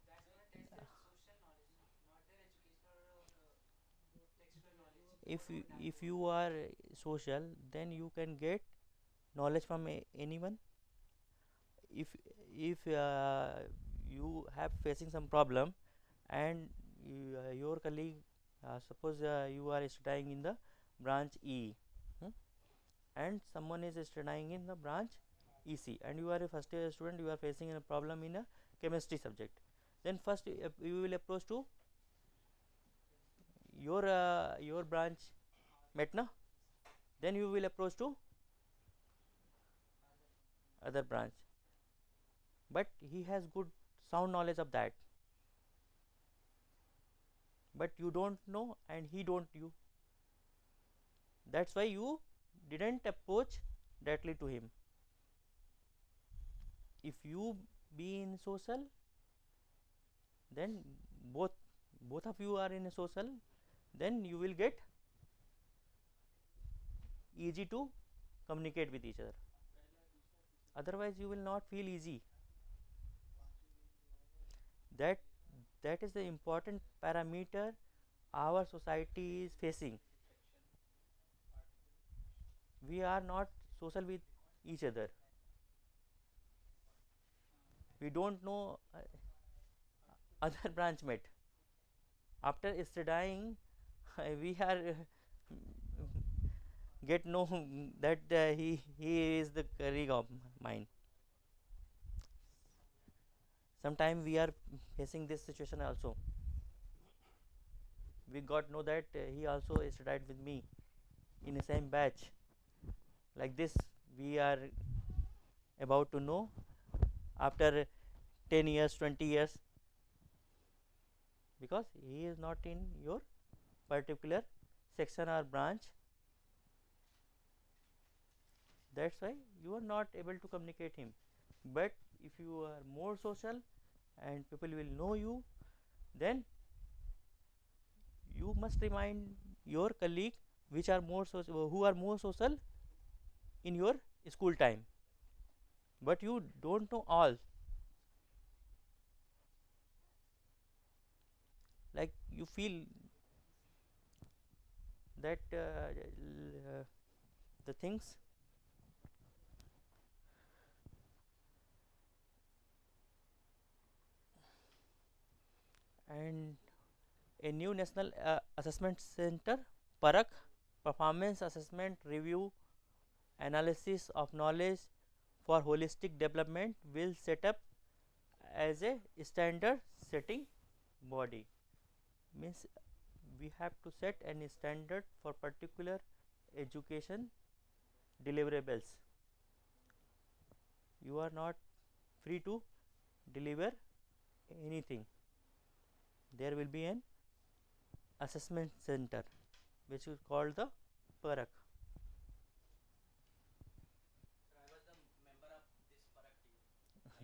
That's their social knowledge, not their educational or textual knowledge. If you are social, then you can get knowledge from anyone. If you have facing some problem, and your colleague, suppose you are studying in the branch E, hmm, and someone is studying in the branch EC, and you are a first year student, you are facing a problem in a chemistry subject, then first you will approach to your branch metna, then you will approach to other branch, but he has good sound knowledge of that, but you don't know and he don't you, that's why you didn't approach directly to him. If you be in social, then both both of you are in a social, then you will get easy to communicate with each other, otherwise you will not feel easy. That is the important parameter our society is facing. We are not social with each other. We don't know other branch mate. After studying, we are get know that he is the colleague of mine. Sometimes we are facing this situation also. We got know that he also studied with me in the same batch. Like this, we are about to know after 10 years, 20 years, because he is not in your particular section or branch. That's why you are not able to communicate him. But if you are more social and people will know you, then you must remind your colleague which are more social, who are more social in your school time, but you don't know all. Like you feel that the things, and a new national assessment center, parak, performance assessment review analysis of knowledge for holistic development, will set up as a standard setting body. Means we have to set an standard for particular education deliverables. You are not free to deliver anything. There will be an assessment center which is called the parak. So I was the member of this Parak team,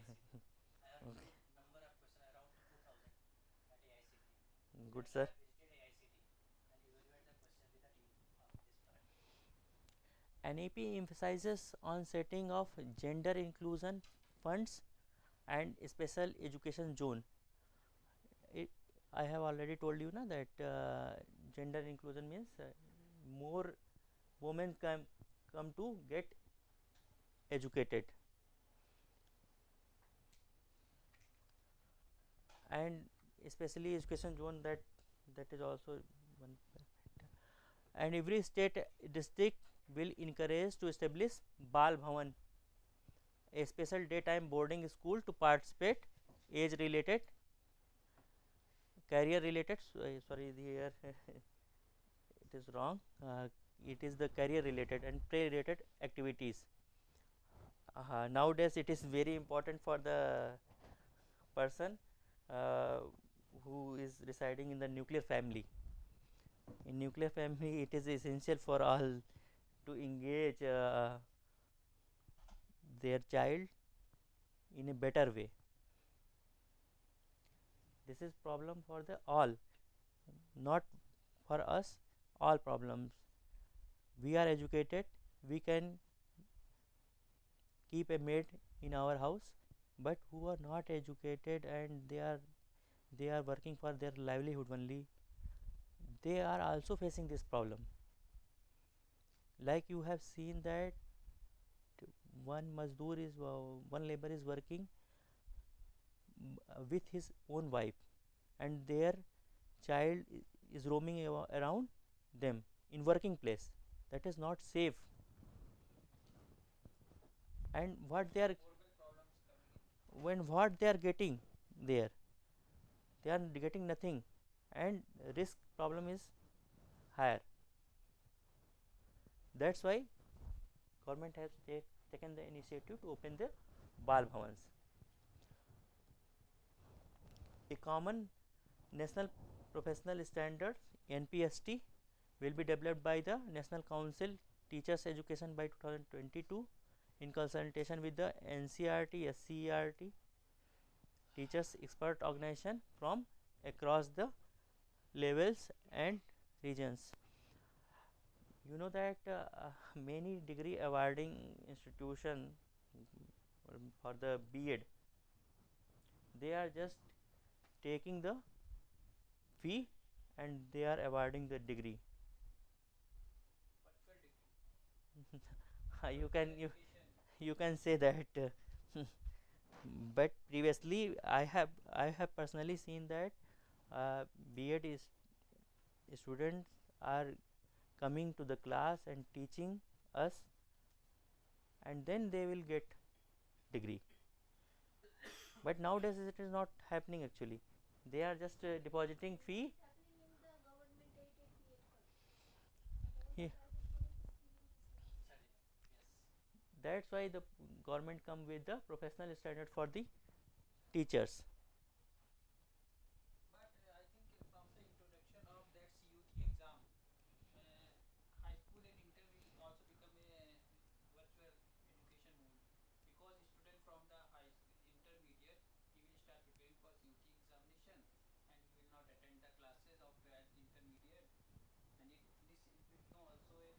ICT. I have Okay. number of question around 2000 at AICT. Good, That sir. time I visited AICT and evaluate the question with the team of this Parak. NEP emphasizes on setting of gender inclusion funds and special education zone. It, I have already told you na that gender inclusion means more women come to get educated. and especially education zone, that is also one factor. And every state district will encourage to establish Bal Bhavan, a special daytime boarding school to participate age related, career related, sorry here it is wrong, it is the career related and play related activities. Nowadays it is very important for the person uh, who is residing in the nuclear family. In nuclear family it is essential for all to engage their child in a better way. This is problem for the all, not for us, all problems. We are educated, we can keep a maid in our house, but who are not educated and they are working for their livelihood only, they are also facing this problem. Like you have seen that one mazdoor is one labor is working with his own wife, and their child is roaming around them in working place. That is not safe. And what they are, when what they are getting there, they are getting nothing, and risk problem is higher. That's why government has taken the initiative to open the Bal Bhavans. A common national professional standards NPST will be developed by the National Council Teachers Education by 2022 in consultation with the NCERT, SCERT, teachers expert organization from across the levels and regions. You know that many degree awarding institution for the B.Ed, they are just taking the fee and they are awarding the degree. You can you can say that, but previously I have personally seen that B.Ed is students are coming to the class and teaching us, and then they will get degree. But nowadays it is not happening actually. They are just depositing fee. It is happening in the government aided B.Ed colleges. All Yeah. the private colleges giving the certificate. That's why the government come with the professional standard for the teachers. But I think from the introduction of that CUT exam, high school and inter will also become a virtual education mode, because student from the intermediate, he will start preparing for CUT examination, and he will not attend the classes of intermediate, and this will become also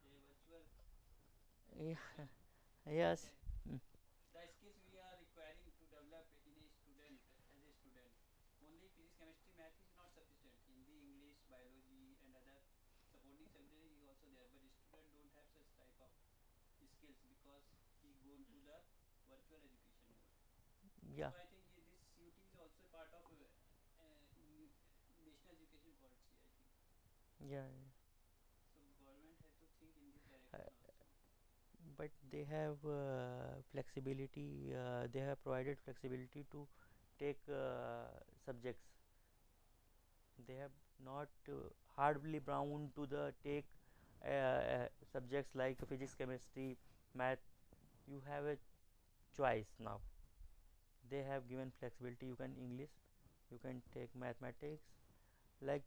a virtual Yeah. education Yes. content. Mm. The skills we are requiring to develop in a student, as a student, only physics, chemistry, math is not sufficient. Hindi, English, biology, and other supporting subject is also there, but student don't have such type of skills because he gone to the virtual education mode. Yeah. So I think this CUT is also part of national education policy, I think. Yeah. So government has to think in this Uh, direction also. but they have flexibility. They have provided flexibility to take subjects. They have not hardly bound to the take subjects like physics, chemistry, math. You have a choice now. They have given flexibility. You can English, you can take mathematics, like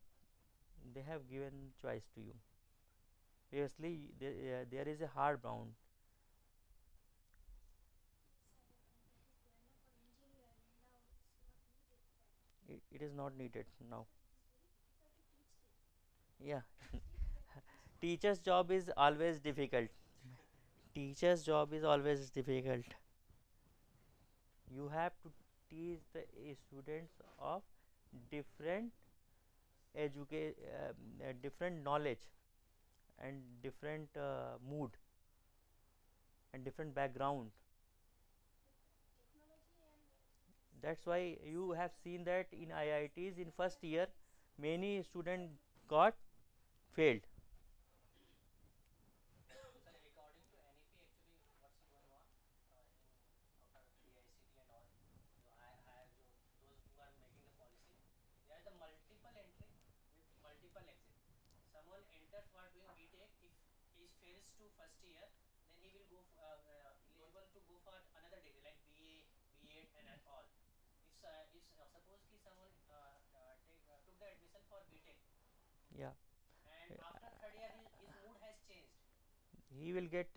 they have given choice to you. Previously there is a hard bound. Yes, that is there now for engineering. Now it's not needed that. It is not needed now. But it is very difficult to teach them. Yeah. Still we have to teach. Teacher's job is always difficult. Teacher's job is always difficult. You have to teach the students of different different knowledge and different mood and different background. But technology and That's why you have seen that in IITs in first year many students got failed. Sir, according to NEP, actually, what's going on in after AICT and all, those who are making the policy, there are the multiple entry with multiple exit. Someone enter for doing BTech. If he fails to first year, then he will go eligible to go for another degree like BA, B.Ed, and all. If suppose ki someone took the admission for BTech, Yeah, and after third year his mood has changed, he will get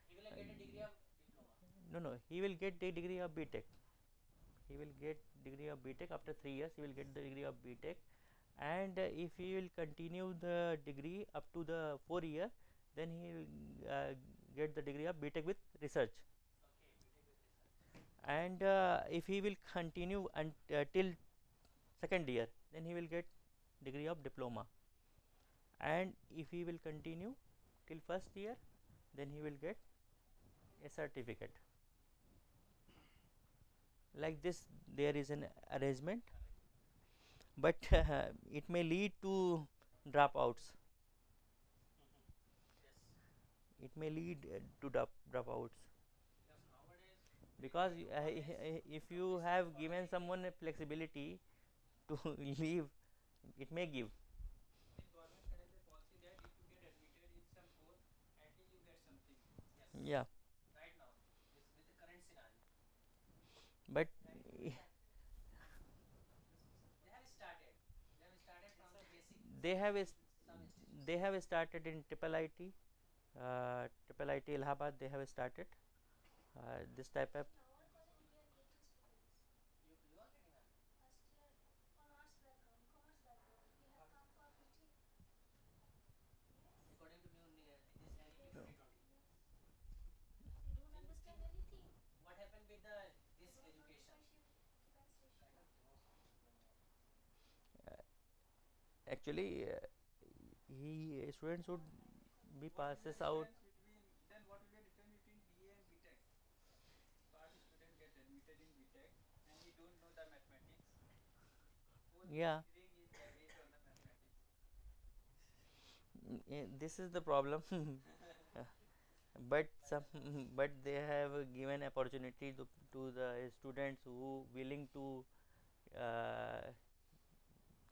he will get a degree of diploma. no, he will get the degree of BTech. He will get degree of BTech after 3 years. He will get the degree of BTech, and if he will continue the degree up to the 4 year, then he will get the degree of BTech with research. Okay, BTech with research. And if he will continue till second year, then he will get degree of diploma. And if he will continue till first year, then he will get a certificate. Like this, there is an arrangement, but it may lead to dropouts. Yes, It may lead to dropouts, because nowadays, because according to college, if you have given someone a flexibility to leave, it may give. If government has a policy that if you get admitted in some course, at least you get something. yes, Yeah, right now, with the current scenario, but they have started. They have started from the basic they have some institutions. they have started in triple IT, triple IT Allahabad. They have started this type of. In our college, we are getting students. You are getting, ma'am. First year on arts background, commerce background, they have come for BTech. Yes. According to this NEP Yes. 2020. Yes. They don't Then, understand then anything. what happened with They this don't know education? differentiation. Kind of chaos is going on. Actually, he students should be What will be the passes out. difference between then what will be the difference between BA and BTech? Suppose student get admitted in BTech and he don't know the mathematics. Whole Yeah, engineering is based on the mathematics. this is the problem. But some but they have given opportunity to the students who willing to uh,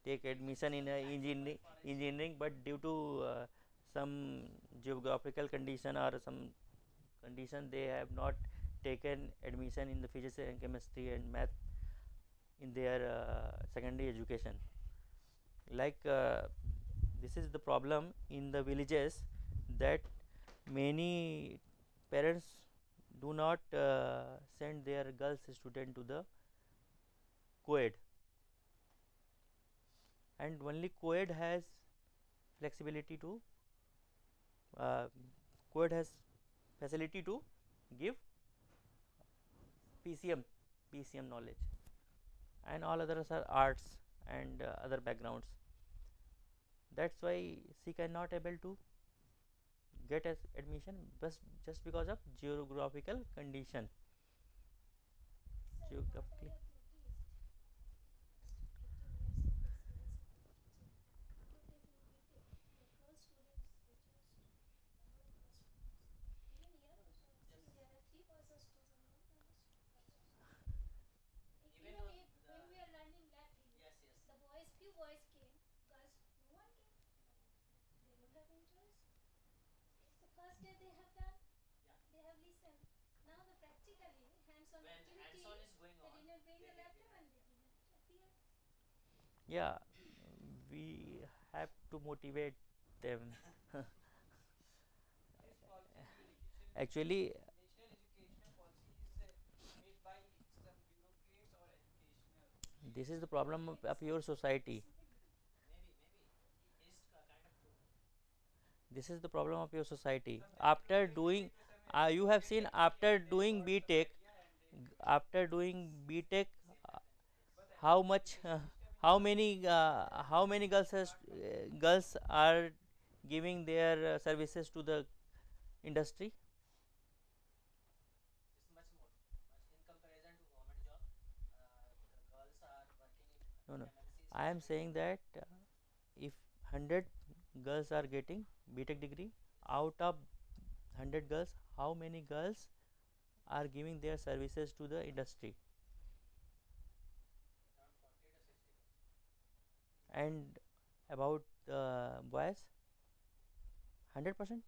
take admission in engineering, but due to some geographical condition or some condition, they have not taken admission in the physics and chemistry and math in their secondary education. Like this is the problem in the villages, that many parents do not send their girls student to the co-ed, and only co-ed has flexibility to uh, co-ed has facility to give PCM knowledge, and all others are arts and other backgrounds. That's why she cannot able to get as admission just because of geographical condition. Sir, what I Geographically, have noticed, after 15 years of experience of teaching, after taking BTech, the girl students reduced, number of girl students. Even here, see, there are 3 boys hostels and 1 girl hostel. Even Even though if when we are learning lab view, yes, yes, the boys, few boys came, girls, no one came. They don't have interest. The first day they have done, yeah. they have listened. Now the practically hands-on When activity, hands-on is going they on, didn't bring they the did laptop not. and they didn't appear. yeah, we have to motivate them. This policy, new education, Actually, national educational policy is made by some bureaucrats or educational. this is the Maybe problem it's, of your society. maybe. Maybe is kind of true. This is the problem of your society. Sometimes After bureaucrats they doing, give some you have great seen idea after and they doing got some BTech, idea and they after doing BTech, Same happen with this. but how actually much, education system in how our many, girls department girls are giving their services to the industry? It's much more, much in comparison to government job. No, no. I am saying that if 100 girls are getting BTech degree, out of 100 girls, how many girls are giving their services to the industry? And about boys, 100%.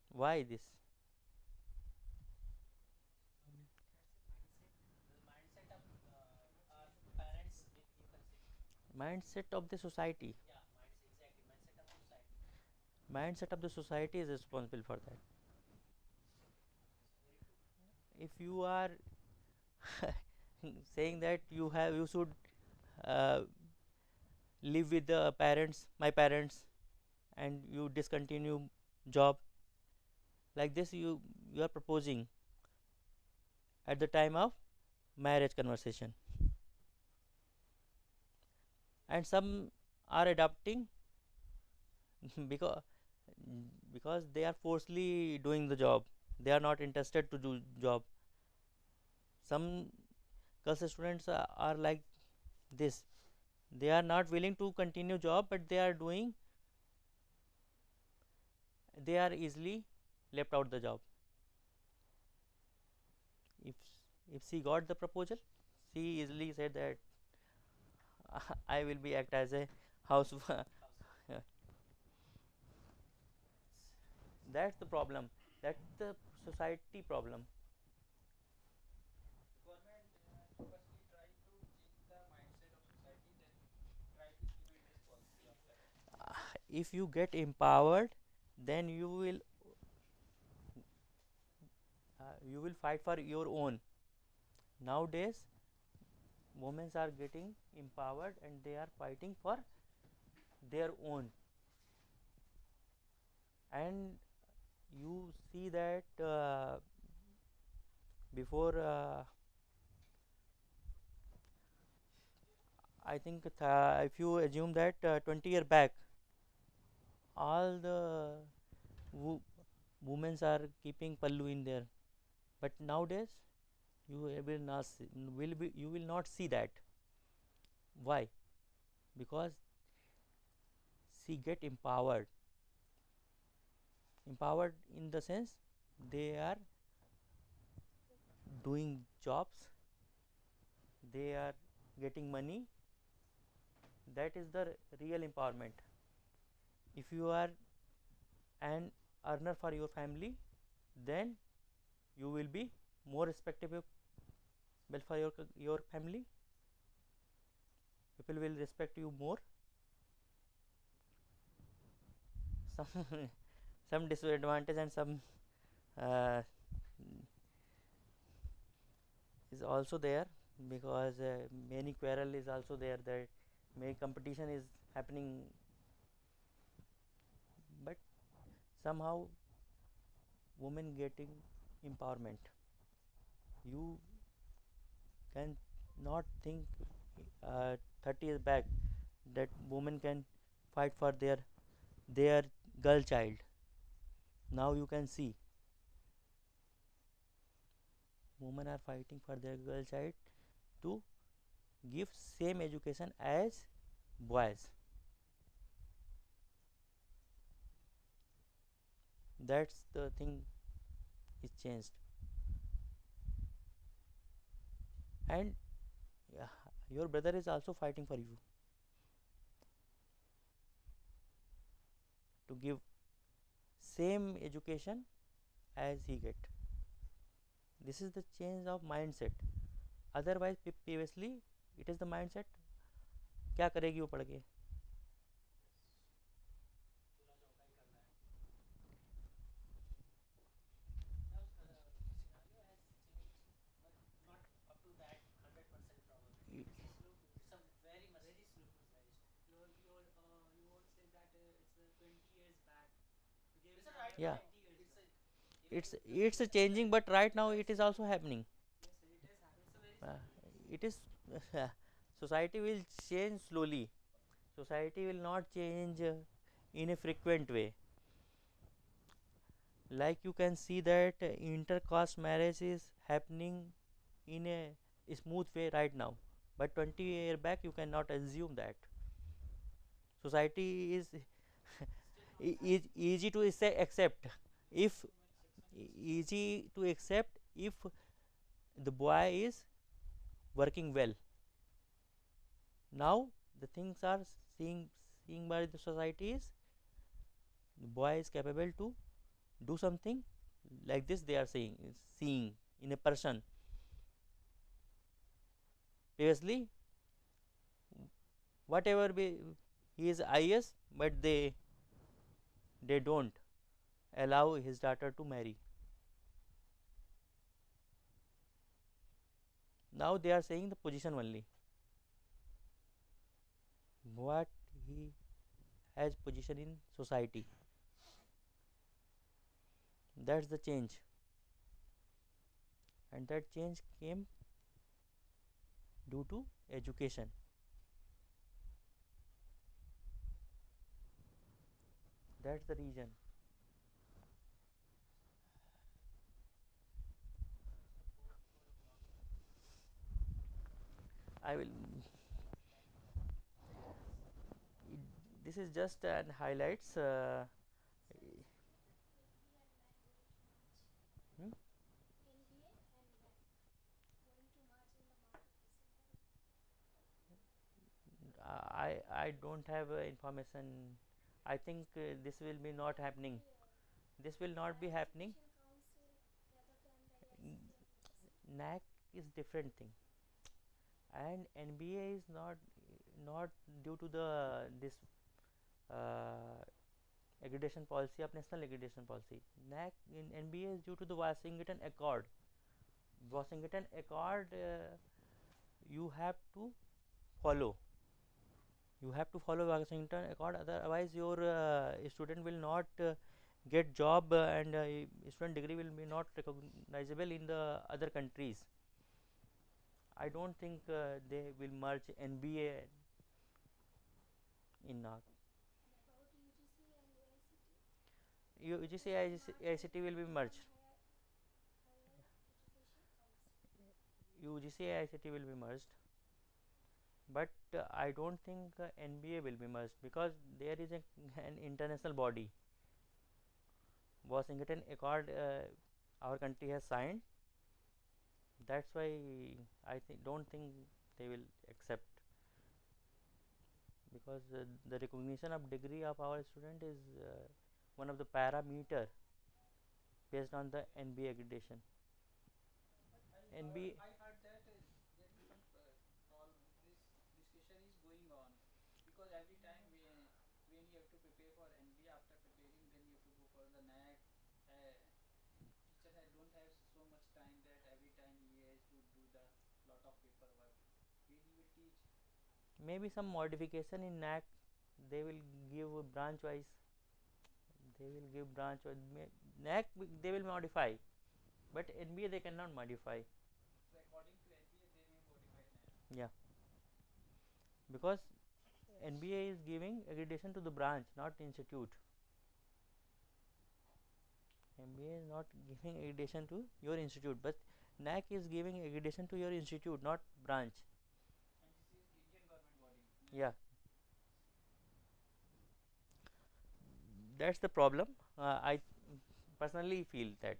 Why this? Mindset of the society. Mindset of the society is responsible for that. If you are saying that you should uh, live with the parents, my parents, and you discontinue job, like this you are proposing at the time of marriage conversation, and some are adopting because they are forcefully doing the job, they are not interested to do job. Some girls students are like this, they are not willing to continue job, but they are doing, they are easily left out the job. if if she got the proposal, she easily said that I will be act as a house. That's the problem, that's the society problem. If you get empowered, then you will fight for your own. Nowadays women are getting empowered and they are fighting for their own. And you see that before I think if you assume that 20 year back, all the wo- women are keeping pallu in there, but nowadays you will not see that. Why? Because she get empowered in the sense they are doing jobs, they are getting money. That is the real empowerment. If you are an earner for your family, then you will be more respectable for your family, people will respect you more. Some some disadvantage and some uh, is also there, because many quarrel is also there, that many competition is happening, but somehow women getting empowerment. You can not think 30 years back that women can fight for their girl child. Now you can see women are fighting for their girl child to give same education as boys. That's the thing is changed. And yeah, your brother is also fighting for you to give same education as he get. This is the change of mindset. Otherwise previously it is the mindset, क्या करेगी वो पढ़ के. You want to say that it's 20 years back. You gave It's a example right of Yeah, 20 years back. it's changing, but right now it is also happening. Yes, sir, it is happening. It's a very uh, slow process. it is society will change slowly, society will not change in a frequent way. Like you can see that intercaste marriage is happening in a smooth way right now. but 20 years back you cannot assume that. Society is easy to accept if easy to accept if the boy is working well. Now the things are seeing by the society is the boy is capable to do something like this. They are seeing in a person. Previously, whatever be, he is IS, but they don't allow his daughter to marry. Now they are saying the position only. What he has position in society. That's the change, and that change came due to education. That's the reason. I will. This is just an highlights. Hmm? NBA and NEP going to march in the month of December. I don't have information. I think this will be not happening. This will not be Higher happening. Education Council rather than the ICT and UGC. NAC is different thing, and NBA is not due to the this uh, accreditation policy of national accreditation policy. NAC in NBA is due to the Washington Accord. Washington Accord, you have to follow. You have to follow Washington Accord, otherwise your student will not get job, and student degree will be not recognizable in the other countries. I don't think they will merge NBA in NAC. And about UGC and AICT, UGC going to ICT will be march merged. from Higher Education Council. UGC ICT will be merged, but I don't think NBA will be merged, because there is an international body. Washington Accord, our country has signed. That's why I don't think they will accept, because the recognition of degree of our student is one of the parameter based on the NBA accreditation. NBA. I heard that there is some this discussion is going on because every time when you have to prepare for NBA, after preparing then you have to go for the NAC. Teacher don't have so much time that every time he has to do the lot of paperwork. When he will teach, Maybe some modification in NAC, they will give branch wise. They will give branch wise. NAC they will modify, but NBA they cannot modify. so according to NBA they may modify NAC. Yeah, because NBA is giving accreditation to the branch, not institute. MBA is not giving accreditation to your institute, but NAC is giving accreditation to your institute, not branch. And this is Indian government body. Yeah, that's the problem. I personally feel that.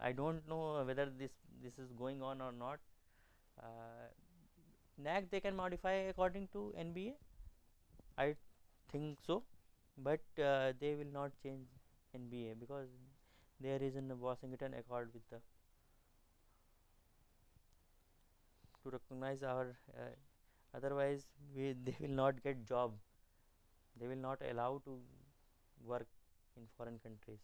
I don't know whether this is going on or not. Uh, NAC they can modify according to NBA. I think so, but they will not change NBA, because there is a Washington Accord with the to recognize our. Otherwise, they will not get job. They will not allow to work in foreign countries.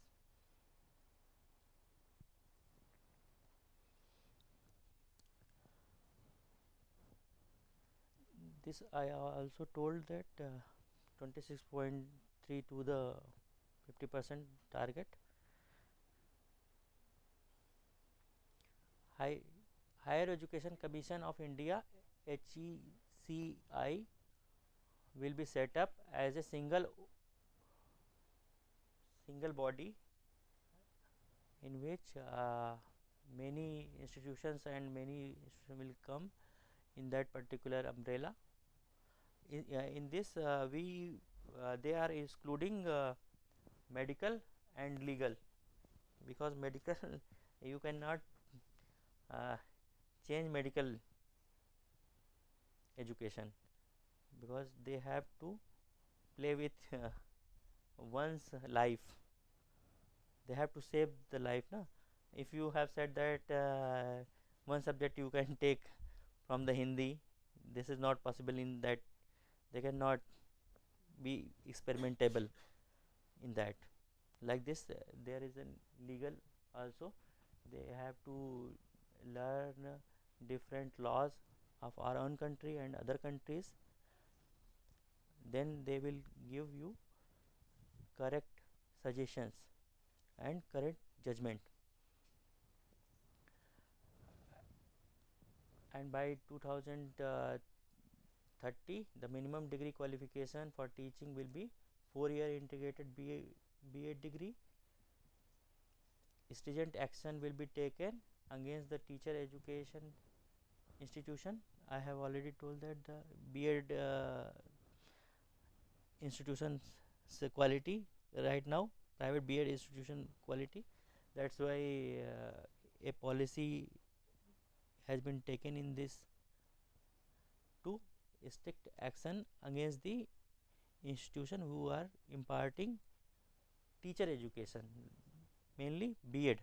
This I also told that 26.3 to the 50% target. High, Higher Education Commission of India HECI will be set up as a single body, in which many institutions and many will come in that particular umbrella. In this they are excluding medical and legal, because medical you cannot uh, change medical education, because they have to play with one's life. They have to save the life, na? If you have said that one subject you can take from the Hindi, this is not possible. In that they cannot be experimentable in that. Like this there is a legal also. They have to learn different laws of our own country and other countries, then they will give you correct suggestions and correct judgment. And by 2030 the minimum degree qualification for teaching will be 4-year integrated BA degree. Stringent action will be taken against the teacher education institution. I have already told that the B.Ed institutions quality right now, private B.Ed institution quality. That's why a policy has been taken in this to strict action against the institution who are imparting teacher education, mainly B.Ed.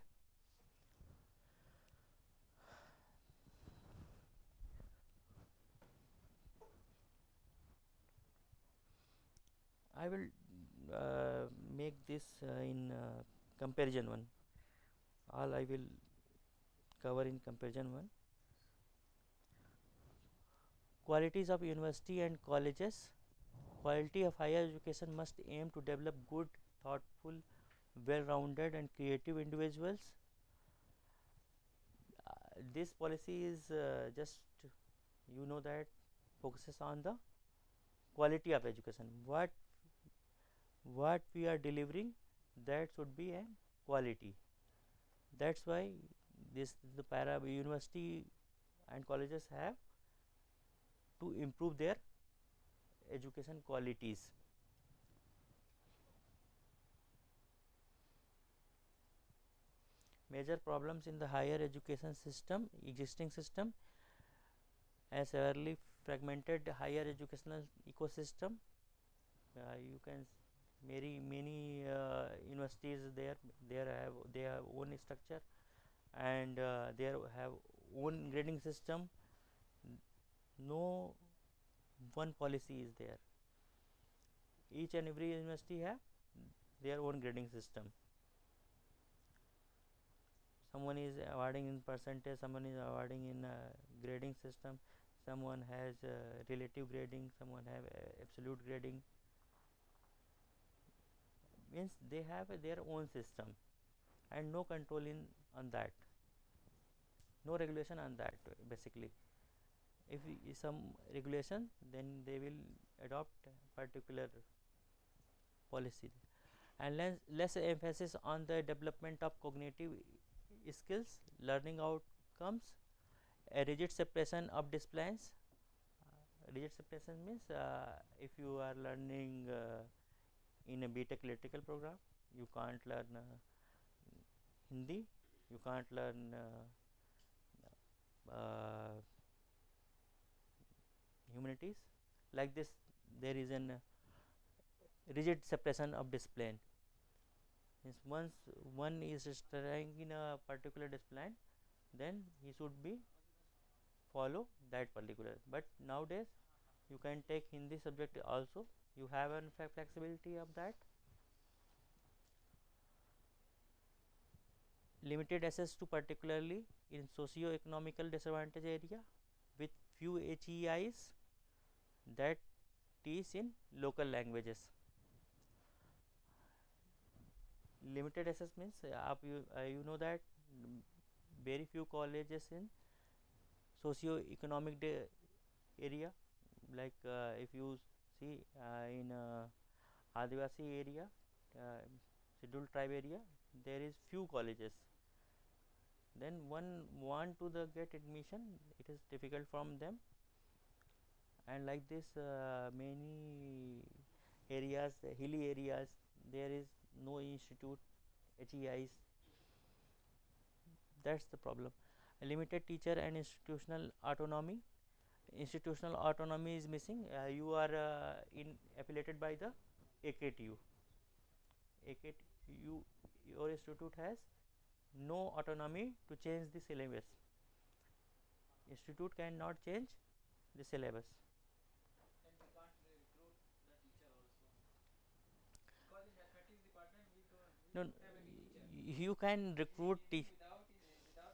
I will make this in comparison one. All I will cover in comparison one. Qualities of university and colleges. Quality of higher education must aim to develop good, thoughtful, well-rounded and creative individuals. This policy is just, you know, that focuses on the quality of education. What we are delivering, that should be a quality. That's why this the university and colleges have to improve their education qualities. Major problems in the higher education system, existing system, a severely fragmented higher educational ecosystem. You can many universities there, they have own structure, and they have own grading system. No one policy is there. Each and every university have their own grading system. Someone is awarding in percentage, someone is awarding in grading system, someone has relative grading, someone have absolute grading. Means they have their own system and no control in on that, no regulation on that. Basically, if some regulation, then they will adopt particular policy. And less emphasis on the development of cognitive skills, learning outcomes, a rigid separation of disciplines. Rigid separation means if you are learning in a BTech electrical program, you can't learn Hindi, you can't learn humanities. Like this, there is an rigid separation of discipline. Means once one is studying in a particular discipline, then he should be follow that particular. But nowadays you can take Hindi subject also, you have a flexibility of that. Limited access to particularly in socio-economical disadvantaged area with few HEIs that teach in local languages. Limited access means you know that very few colleges in socio-economic area, like if you see in Adivasi area, scheduled tribe area, there is few colleges. Then one want to get admission, it is difficult from them. and like this many areas, hilly areas, there is no institute, HEIs. That's the problem. A limited teacher and institutional autonomy. Institutional autonomy is missing. You are affiliated by the AKTU. AKTU, your institute has no autonomy to change the syllabus. Institute cannot change the syllabus. And we can't recruit the teacher also. Because in mathematics department we No, don't have any teacher. you can recruit Without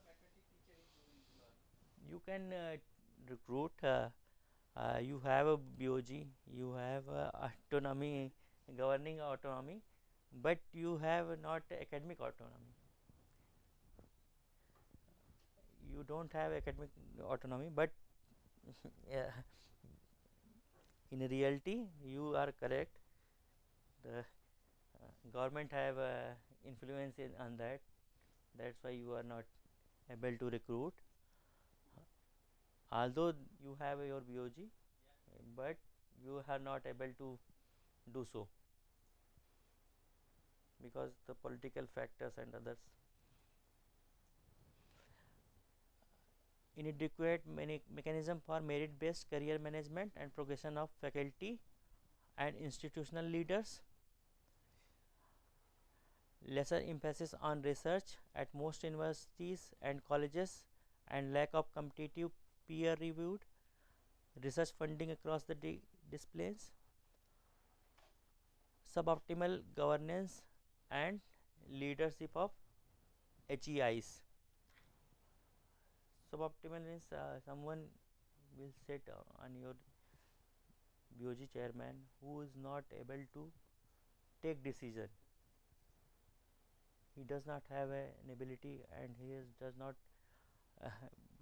mathematics teacher is going to learn. you can recruit. You have a BOG, you have autonomy, governing autonomy, but you have not academic autonomy. You don't have academic autonomy, but yeah, in reality you are correct. The government have influence on that. That's why you are not able to recruit. Although you have your BOG, but you are not able to do so because the political factors and others. Inadequate mechanism for merit based career management and progression of faculty and institutional leaders. Lesser emphasis on research at most universities and colleges, and lack of competitive peer reviewed research funding across the disciplines. Suboptimal governance and leadership of HEIs. Suboptimal means someone will sit on your BOG chairman who is not able to take decision. He does not have an ability and he does not uh,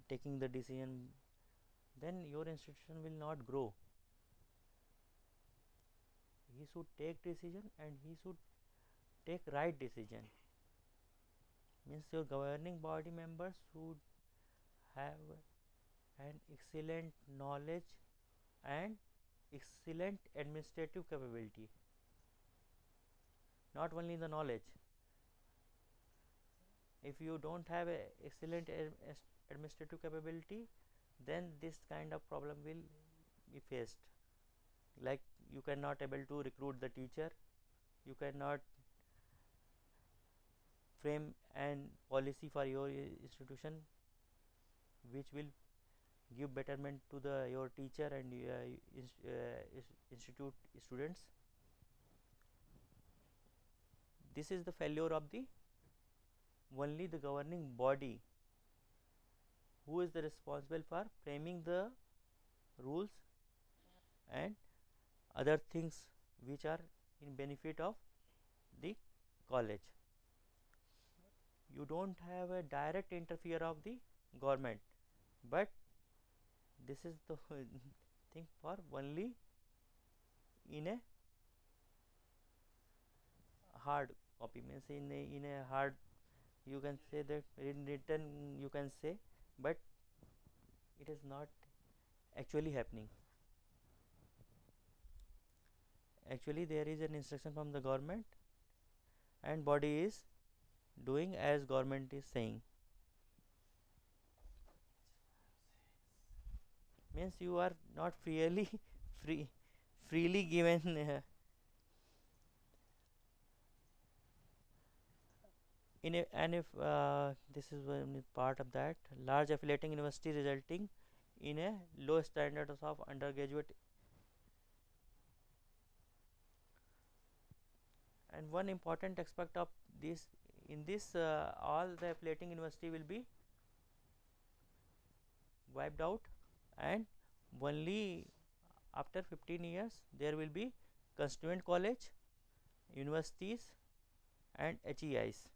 taking the decision. Then your institution will not grow. He should take decision and he should take right decision. Means your governing body members should have an excellent knowledge and excellent administrative capability. Not only the knowledge. If you don't have a excellent administrative capability, then this kind of problem will be faced. Like you cannot able to recruit the teacher, you cannot frame an policy for your institution which will give betterment to the your teacher and institute students. This is the failure of the only the governing body who is the responsible for framing the rules and other things which are in benefit of the college. You don't have a direct interfere of the government, but this is the thing for only in a hard copy, means in a hard, you can say that in written you can say, but it is not actually happening. Actually there is an instruction from the government and body is doing as government is saying. Means you are not freely freely given in a, and if this is one part of that, large affiliating university resulting in a low standards of undergraduate. And one important aspect of this, in this all the affiliating university will be wiped out, and only after 15 years there will be constituent college, universities and HEIs.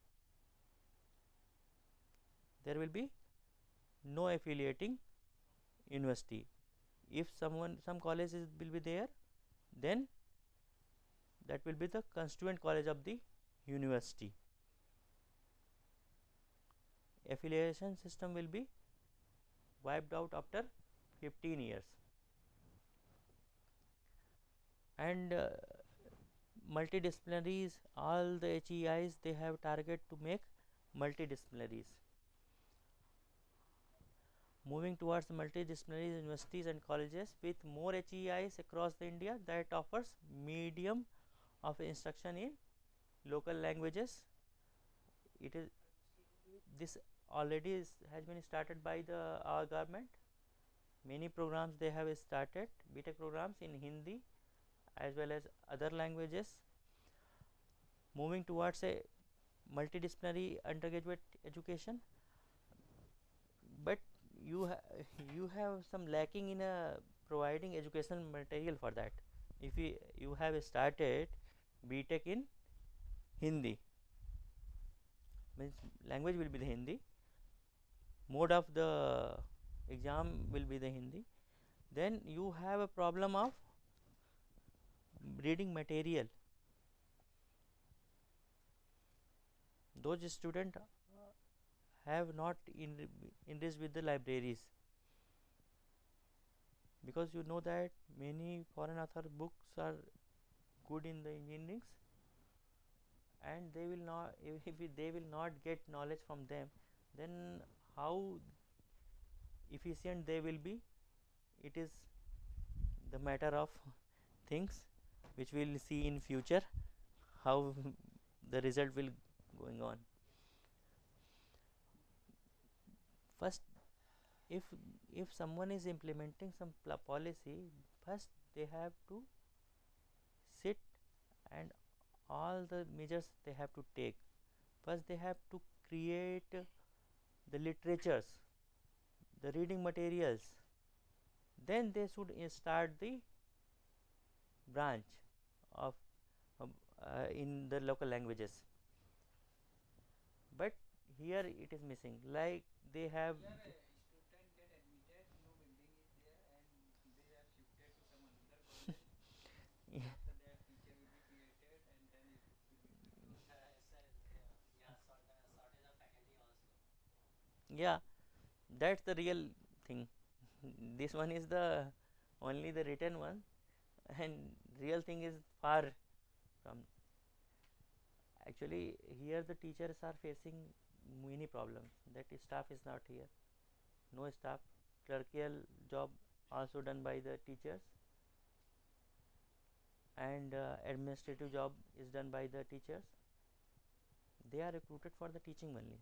There will be no affiliating university. If some colleges will be there, then that will be the constituent college of the university. Affiliation system will be wiped out after 15 years. and multidisciplinaries, all the HEIs they have target to make multidisciplinaries. Moving towards multidisciplinary universities and colleges with more HEIs across the India that offers medium of instruction in local languages. It is this already has been started by our government. Many programs they have started, BTech programs in Hindi as well as other languages. Moving towards a multidisciplinary undergraduate education, but you have some lacking in providing educational material for that. If you have started BTech in Hindi, means language will be the Hindi, mode of the exam will be the Hindi, then you have a problem of reading material. Those students have not enriched with the libraries, because you know that many foreign author books are good in the engineering, and they will not, if they will not get knowledge from them, then how efficient they will be. It is the matter of things which we will see in future how the result will going on. First, if someone is implementing some policy, first they have to sit and all the measures they have to take. First they have to create the literatures, the reading materials, then they should start the branch of in the local languages. But here it is missing, like they have Here a student get admitted, no building is there, and they are shifted to some another college. yeah, After that, teacher will be created, and then it will be yeah, that's the real thing. This one is the only the written one, and real thing is far from. Actually here the teachers are facing many problems, that staff is not here, no staff, clerical job also done by the teachers, and administrative job is done by the teachers. They are recruited for the teaching only,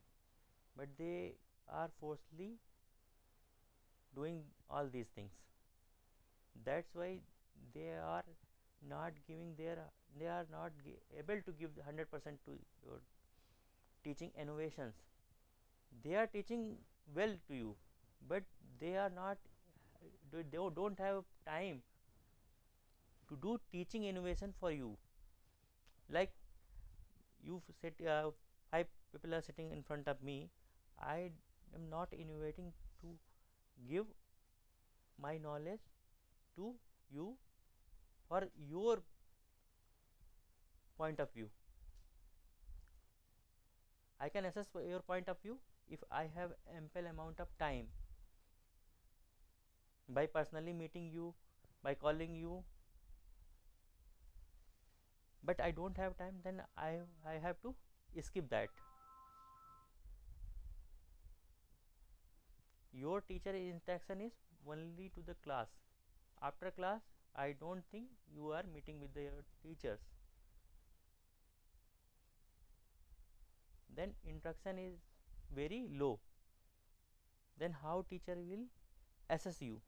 but they are forcefully doing all these things. That's why they are not giving their, they are not able to give 100% to your teaching innovations. They are teaching well to you, but they are not, they don't have time to do teaching innovation for you. Like you said, 5 people are sitting in front of me, I am not innovating to give my knowledge to you for your point of view. I can assess your point of view if I have ample amount of time, by personally meeting you, by calling you, but I don't have time, then I have to skip that. Your teacher interaction is only to the class. After class, I don't think you are meeting with your teachers. Then interaction is very low. Then how teacher will assess you?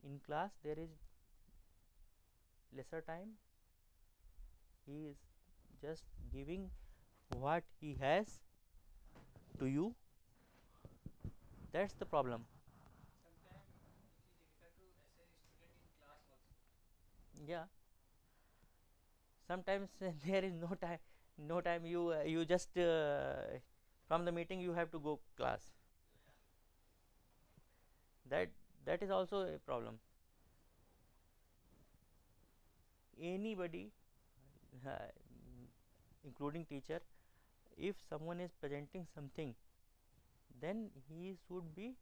In class there is lesser time. He is just giving what he has to you. That's the problem. sometimes it is difficult to assess student in class also. Yeah. Sometimes there is no time. No time. You just from the meeting you have to go class. That that is also a problem. Anybody, uh, including teacher, if someone is presenting something, then he should be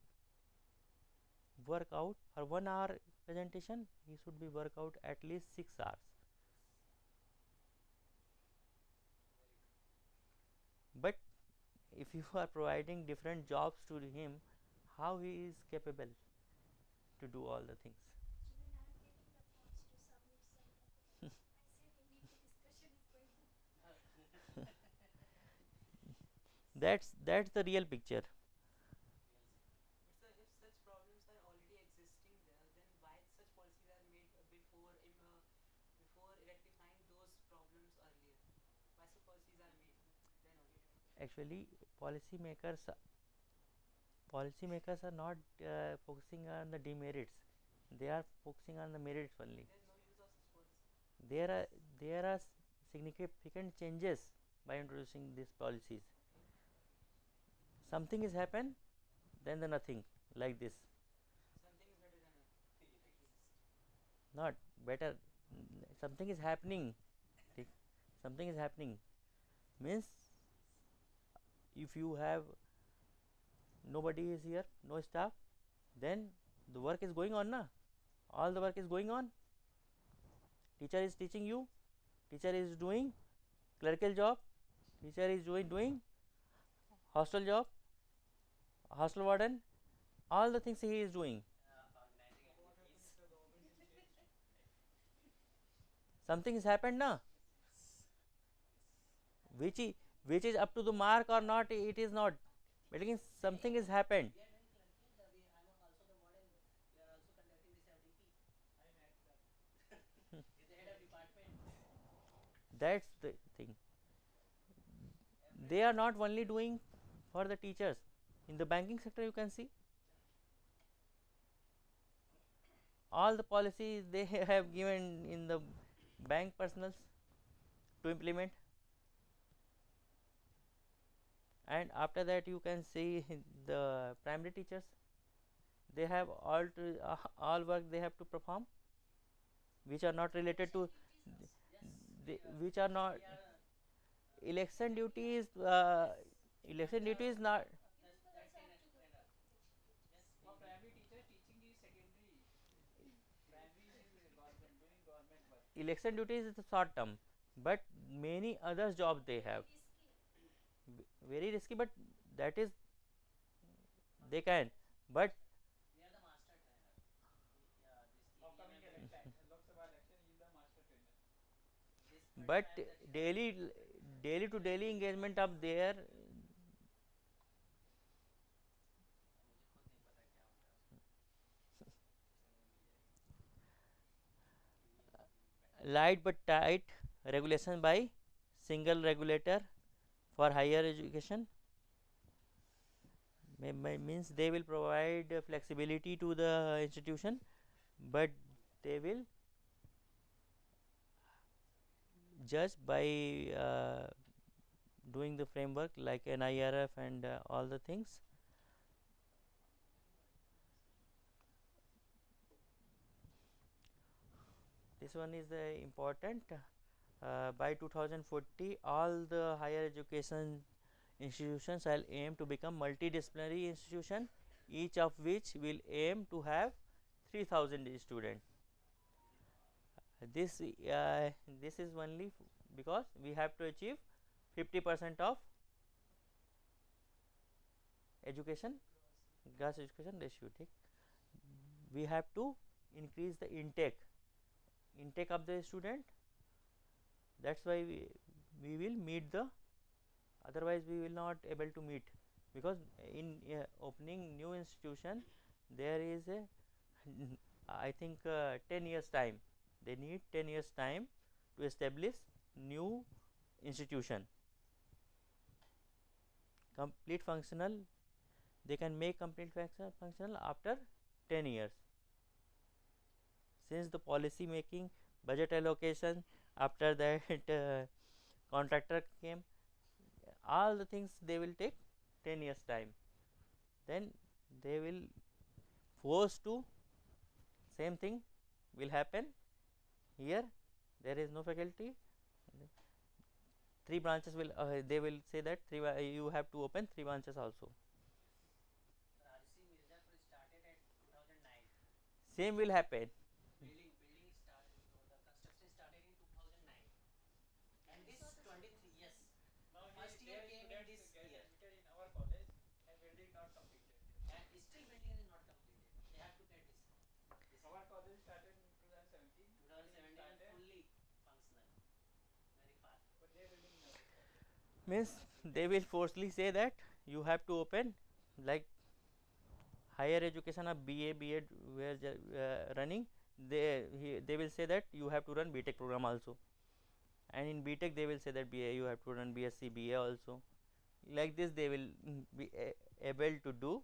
work out for 1 hour presentation, he should be work out at least 6 hours. But if you are providing different jobs to him, how he is capable to do all the things? Even I am getting the thoughts to submit some document. I said NEP discussion is going on. That's the real picture. But sir, if such problems are already existing there, then why such policies are made before rectifying those problems earlier? Why such policies are made then only? Actually, policymakers are not focusing on the demerits, they are focusing on the merits only. There's no use of such policy. There are significant changes by introducing these policies. Something is happened, then the nothing, like this. Something is better than nothing. Not better, something is happening. Something is happening means, if you have nobody is here, no staff, then the work is going on na, all the work is going on. Teacher is teaching you, teacher is doing clerical job, teacher is doing hostel job, hostel warden, all the things he is doing. Something has happened na, which is which is up to the mark or not, it is not, but again something has happened. We are doing clerk, we, I am also the warden. We are also conducting this FDP. I am head clerk. He's the head of department. That's the thing. They are not only doing for the teachers. In the banking sector, you can see all the policies they have given in the bank personals to implement, and after that you can see the primary teachers, they have all work they have to perform, which are not related to which are not election duties. Election duty is not. Pupils also have to do election duties. For primary teacher, teaching is secondary. Primary is government, doing government work. Election duties is the short term, but many other jobs they have. Very risky. Very risky, but that is they can, but We are the master trainer. This Upcoming EVM election, Lok Sabha election, he is the master trainer. this but 25 that daily to daily engagement up there, मुझे खुद नहीं पता क्या होता है उसमें light but tight regulation by single regulator for higher education means they will provide flexibility to the institution, but they will judge by doing the framework like NIRF and all the things. This one is important. By 2040, all the higher education institutions shall aim to become multidisciplinary institution, each of which will aim to have 3000 students. This is only because we have to achieve 50% of education, gross education ratio. We have to increase the intake of the student. That's why we will meet the, otherwise we will not able to meet, because in opening new institution there is a I think 10 years time, they need 10 years time to establish new institution complete functional. They can make complete functional after 10 years. Since the policy making, budget allocation, after that contractor came, all the things they will take 10 years time, then they will force to, same thing will happen here. There is no faculty, 3 branches will they will say that you have to open 3 branches also. RC Mirzapur started at 2009. Same will happen. Building started, the construction started in 2009, and this 23, yes, Now first he, year their came in students this get year, admitted in our college and building not completed there. and still building is not completed. They have to get this Our college started in 2017. 2017 and Started, fully functional, very fast. but their building never started. Means they will forcefully say that you have to open, like higher education of BA, B.Ed were running. They will say that you have to run BTech program also, and in BTech they will say that BA you have to run BSc BA also. Like this they will be able to do,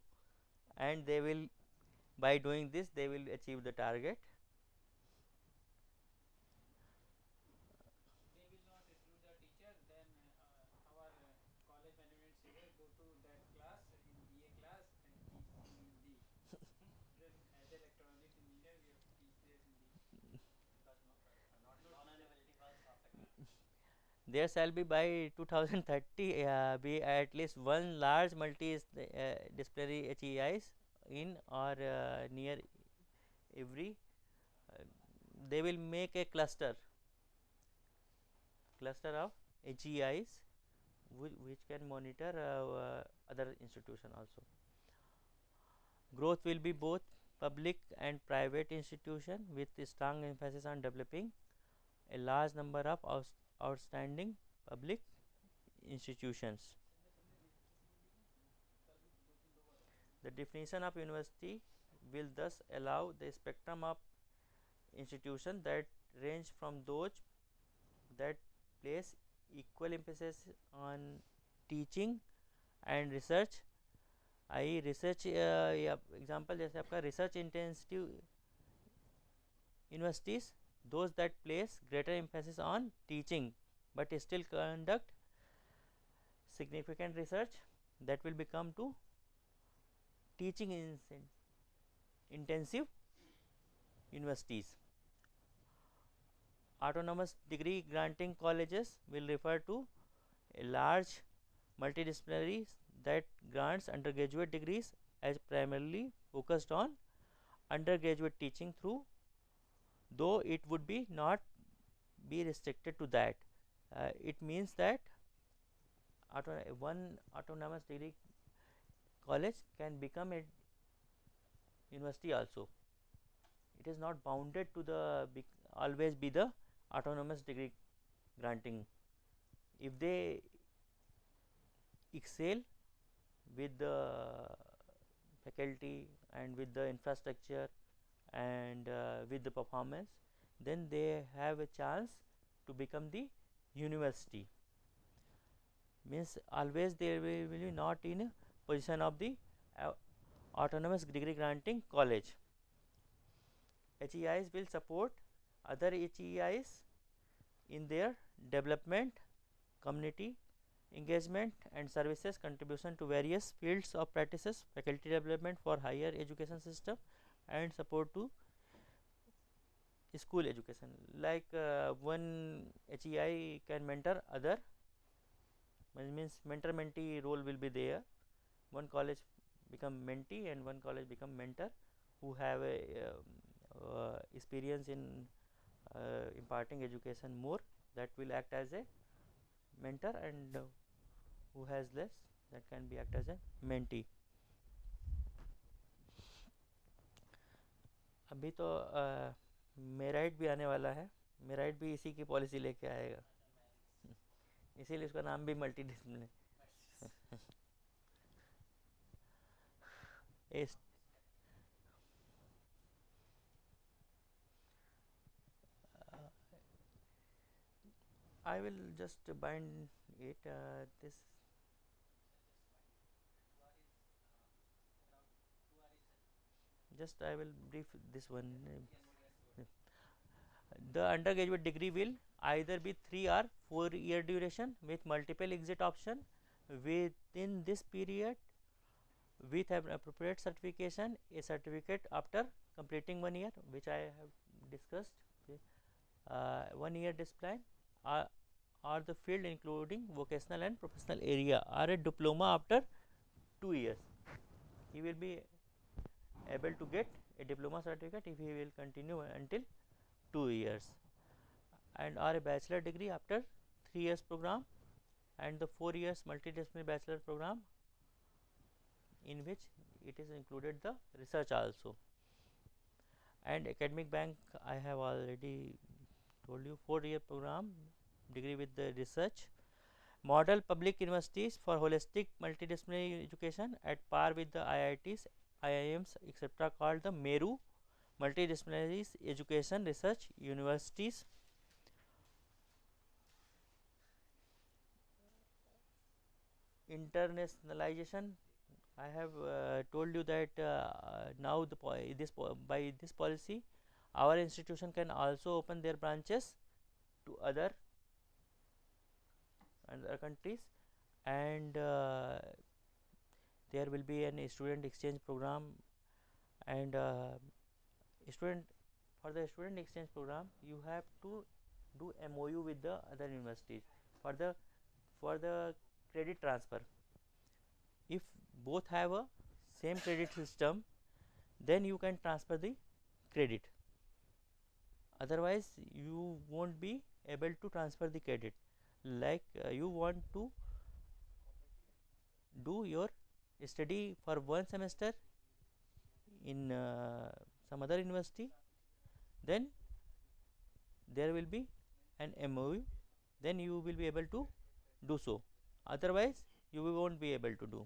and they will, by doing this they will achieve the target. They will not recruit the teacher, then our college management say go to that class in BA class and teach in Hindi. Then as electronics engineer we have to teach there Hindi. Because not No non-availability was affected. There shall be by 2030 be at least one large multi-disciplinary HEIs in or near every. Uh, they will make a cluster of HEIs which can monitor other institution also. Growth will be both public and private institution with a strong emphasis on developing a large number of outstanding public institutions. The definition of university will thus allow the spectrum of institutions that range from those that place equal emphasis on teaching and research, I research example जैसे आपका research intensive universities, those that place greater emphasis on teaching but still conduct significant research, that will become to teaching intensive universities. Autonomous degree granting colleges will refer to a large multidisciplinary that grants undergraduate degrees as primarily focused on undergraduate teaching through, though it would be not be restricted to that. It means that one autonomous degree college can become a university also. It is not bounded to the always be the autonomous degree granting. If they excel with the faculty and with the infrastructure and with the performance, then they have a chance to become the university. Means always they will be not in position of the autonomous degree granting college. HEIs will support other HEIs in their development, community engagement and services contribution to various fields of practices, faculty development for higher education system and support to school education. Like one HEI can mentor other, means mentor mentee role will be there. One college become mentee and one college become mentor who have a experience in imparting education more, that will act as a mentor, and who has less, that can be act as a mentee. अभी तो मेराइट भी आने वाला है, मेराइट भी इसी की policy लेके आएगा, इसीलिए उसका नाम भी मल्टी डिसिप्लिन है. I will just bind it this. Just I will brief this one. The undergraduate degree will either be 3 or 4 year duration with multiple exit option. Within this period, with an appropriate certification, a certificate after completing 1 year, which I have discussed. 1 year discipline or the field including vocational and professional area, or a diploma after 2 years. He will be able to get a diploma certificate if he will continue until 2 years, and or a bachelor degree after 3 years program, and the 4 years multidisciplinary bachelor program in which it is included the research also. And academic bank, I have already told you, 4-year program degree with the research. Model public universities for holistic multidisciplinary education at par with the IITs, IIMs, etc., called the Meru Multidisciplinary Education Research Universities. Internationalization, I have told you that now by this policy our institution can also open their branches to other countries, and there will be an student exchange program, and student for the student exchange program you have to do MOU with the other universities for the credit transfer. If both have a same credit system, then you can transfer the credit, otherwise you won't be able to transfer the credit. Like you want to do your study for one semester in some other university, then there will be an MOU, then you will be able to do so, otherwise you won't be able to do,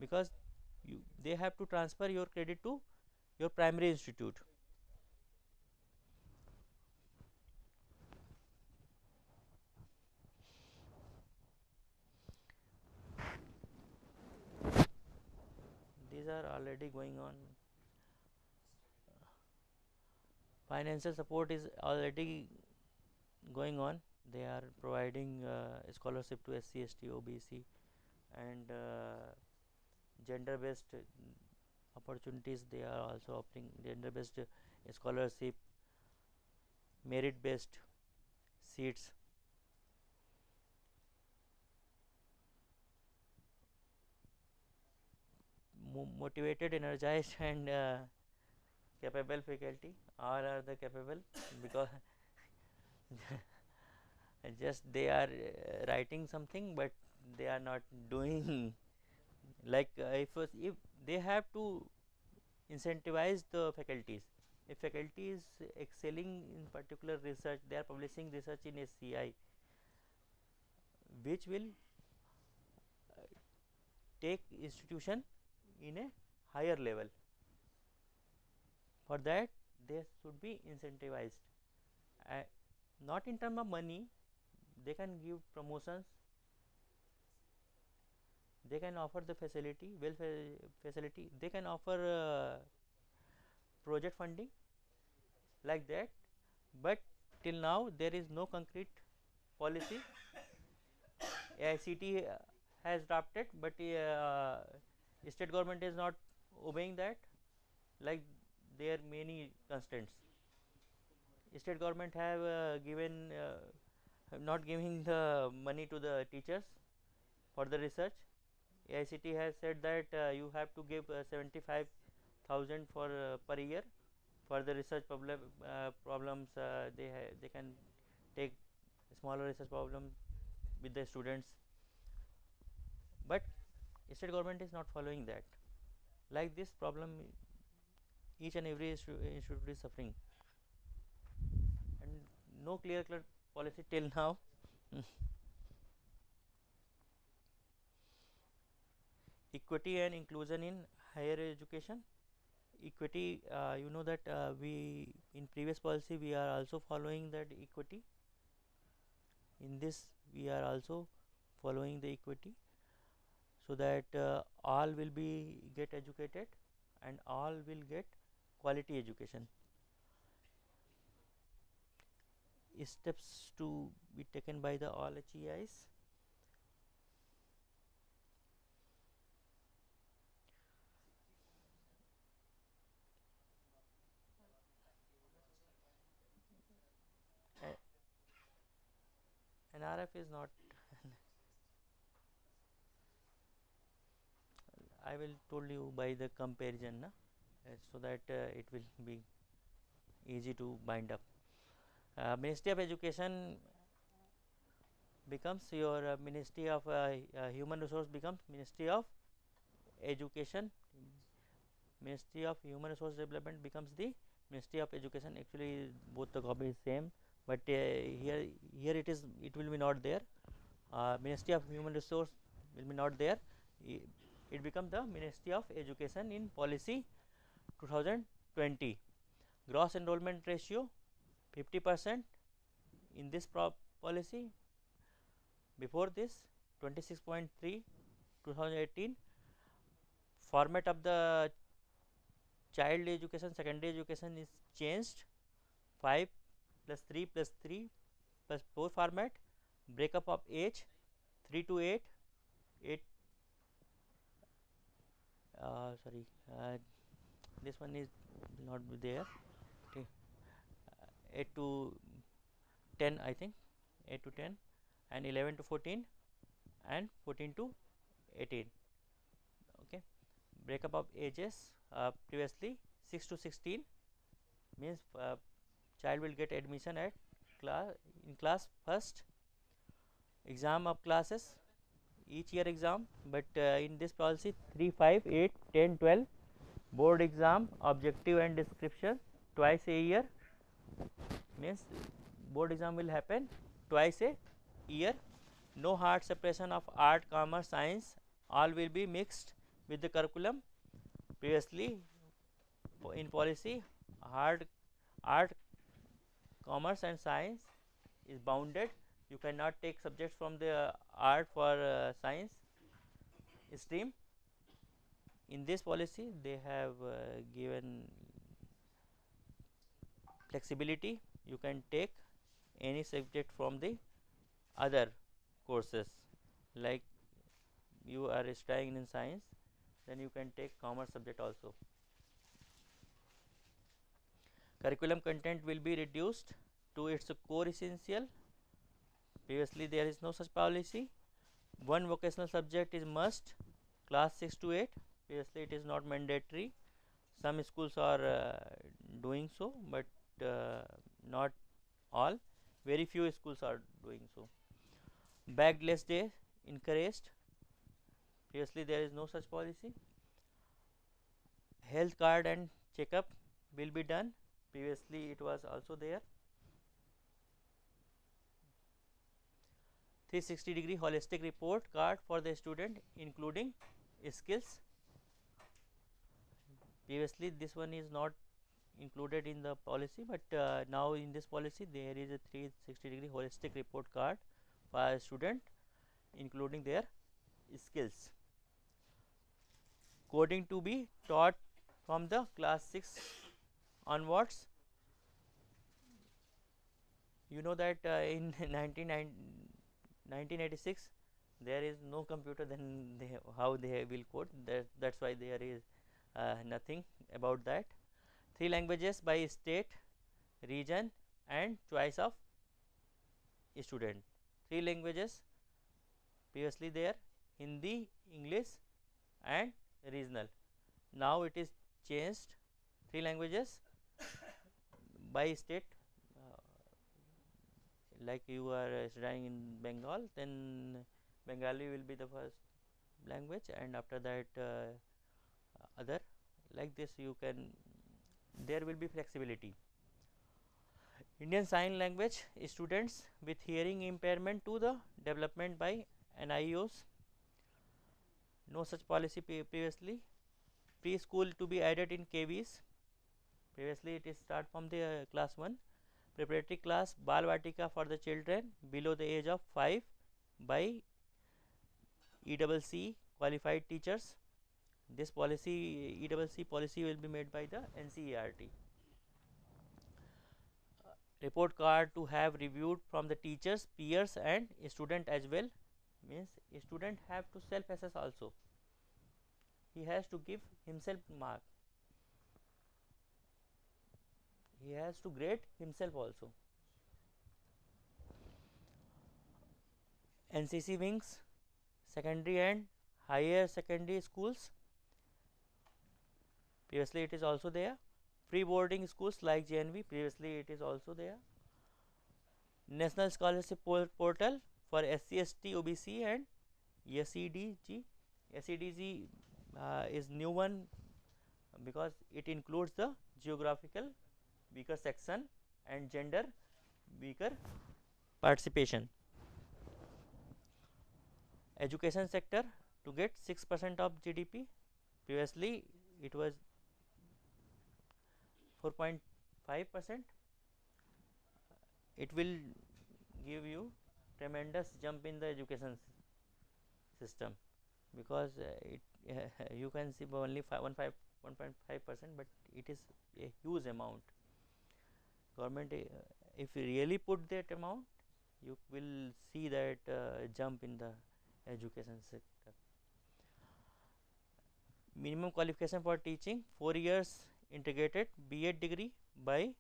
because they have to transfer your credit to your primary institute. These are already going on. Financial support is already going on. They are providing scholarship to SC, ST, OBC, and gender based opportunities. They are also offering gender based scholarship, merit based seats. Motivated, energized, and capable faculty. All are the capable because just they are writing something, but they are not doing. Like if they have to incentivize the faculties. If faculty is excelling in particular research, they are publishing research in SCI, which will take institution in a higher level. For that, they should be incentivized, not in terms of money. They can give promotions, they can offer the facility, facility, they can offer project funding, like that, but till now there is no concrete policy. AICT has drafted, but state government is not obeying that. Like there are many constraints. State government have given not giving the money to the teachers for the research. AICT has said that you have to give 75,000 for per year for the research problems. They can take smaller research problem with the students, but state government is not following that. Like this problem, each and every institute is suffering, and no clear policy till now. Equity and inclusion in higher education. Equity, you know that we in previous policy we are also following that equity. In this we are also following the equity, so that all will be get educated and all will get quality education. Steps to be taken by the all HEIs. NRF is not. I will told you by the comparison, na? so that it will be easy to bind up. Ministry of Education becomes your Ministry of Human Resource becomes Ministry of Education. Ministry of Human Resource Development becomes the Ministry of Education. Actually, both the copy is same, but here it will be not there. Ministry of Human Resource will be not there. It becomes the Ministry of Education in policy 2020. Gross enrollment ratio 50% in this policy. Before this 26.3 2018. Format of the child education, secondary education is changed. 5 plus 3 plus 3 plus 4 format. Breakup of age 3 to 8, 8 sorry, this one is not there. Okay. 8 to 10, I think, 8 to 10, and 11 to 14, and 14 to 18. Okay. Breakup of ages, previously 6 to 16 means child will get admission at class first. Exam of classes, each year exam, but in this policy 3, 5, 8, 10, 12 board exam, objective and description twice a year, means board exam will happen twice a year. No hard separation of art, commerce, science, all will be mixed with the curriculum. Previously in policy, hard art, commerce and science is bounded. You cannot take subjects from the art for science stream. In this policy they have given flexibility. You can take any subject from the other courses, like you are studying in science, then you can take commerce subject also. Curriculum content will be reduced to its core essential. Previously there is no such policy. One vocational subject is must, class 6 to 8. Previously it is not mandatory. Some schools are doing so, but not all. Very few schools are doing so. Bagless day encouraged. Previously there is no such policy. Health card and checkup will be done. Previously it was also there. 360-degree holistic report card for the student, including skills. Previously this one is not included in the policy, but now in this policy there is a 360-degree holistic report card for a student, including their skills. Coding to be taught from the class 6 onwards. You know that in 1986 there is no computer, then how they will code. That's why there is nothing about that. 3 languages by state, region and choice of student. 3 languages previously there: Hindi, English and regional. Now it is changed, 3 languages by state. Like you are studying in Bengal, then Bengali will be the first language, and after that other, like this you can, there will be flexibility. Indian Sign Language students with hearing impairment to the development by NIOs. No such policy previously. Preschool to be added in KVs. Previously it is start from the class 1. Preparatory class Bal Vatika for the children below the age of 5 by ECC qualified teachers. This policy, ECC policy, will be made by the NCERT. Report card to have reviewed from the teachers, peers and student as well. Means student have to self assess also. He has to give himself mark. He has to grade himself also. NCC wings, secondary and higher secondary schools. previously it is also there. Free boarding schools like JNV, previously it is also there. National Scholarship Portal for SC, ST, OBC and SEDG. SEDG is new one because it includes the geographical weaker section and gender weaker participation. Education sector to get 6% of GDP. Previously it was 4.5%. It will give you tremendous jump in the education system because you can see only 1.5%, but it is a huge amount. Government, if you really put that amount, you will see that jump in the education sector. Minimum qualification for teaching 4 years integrated B.Ed degree by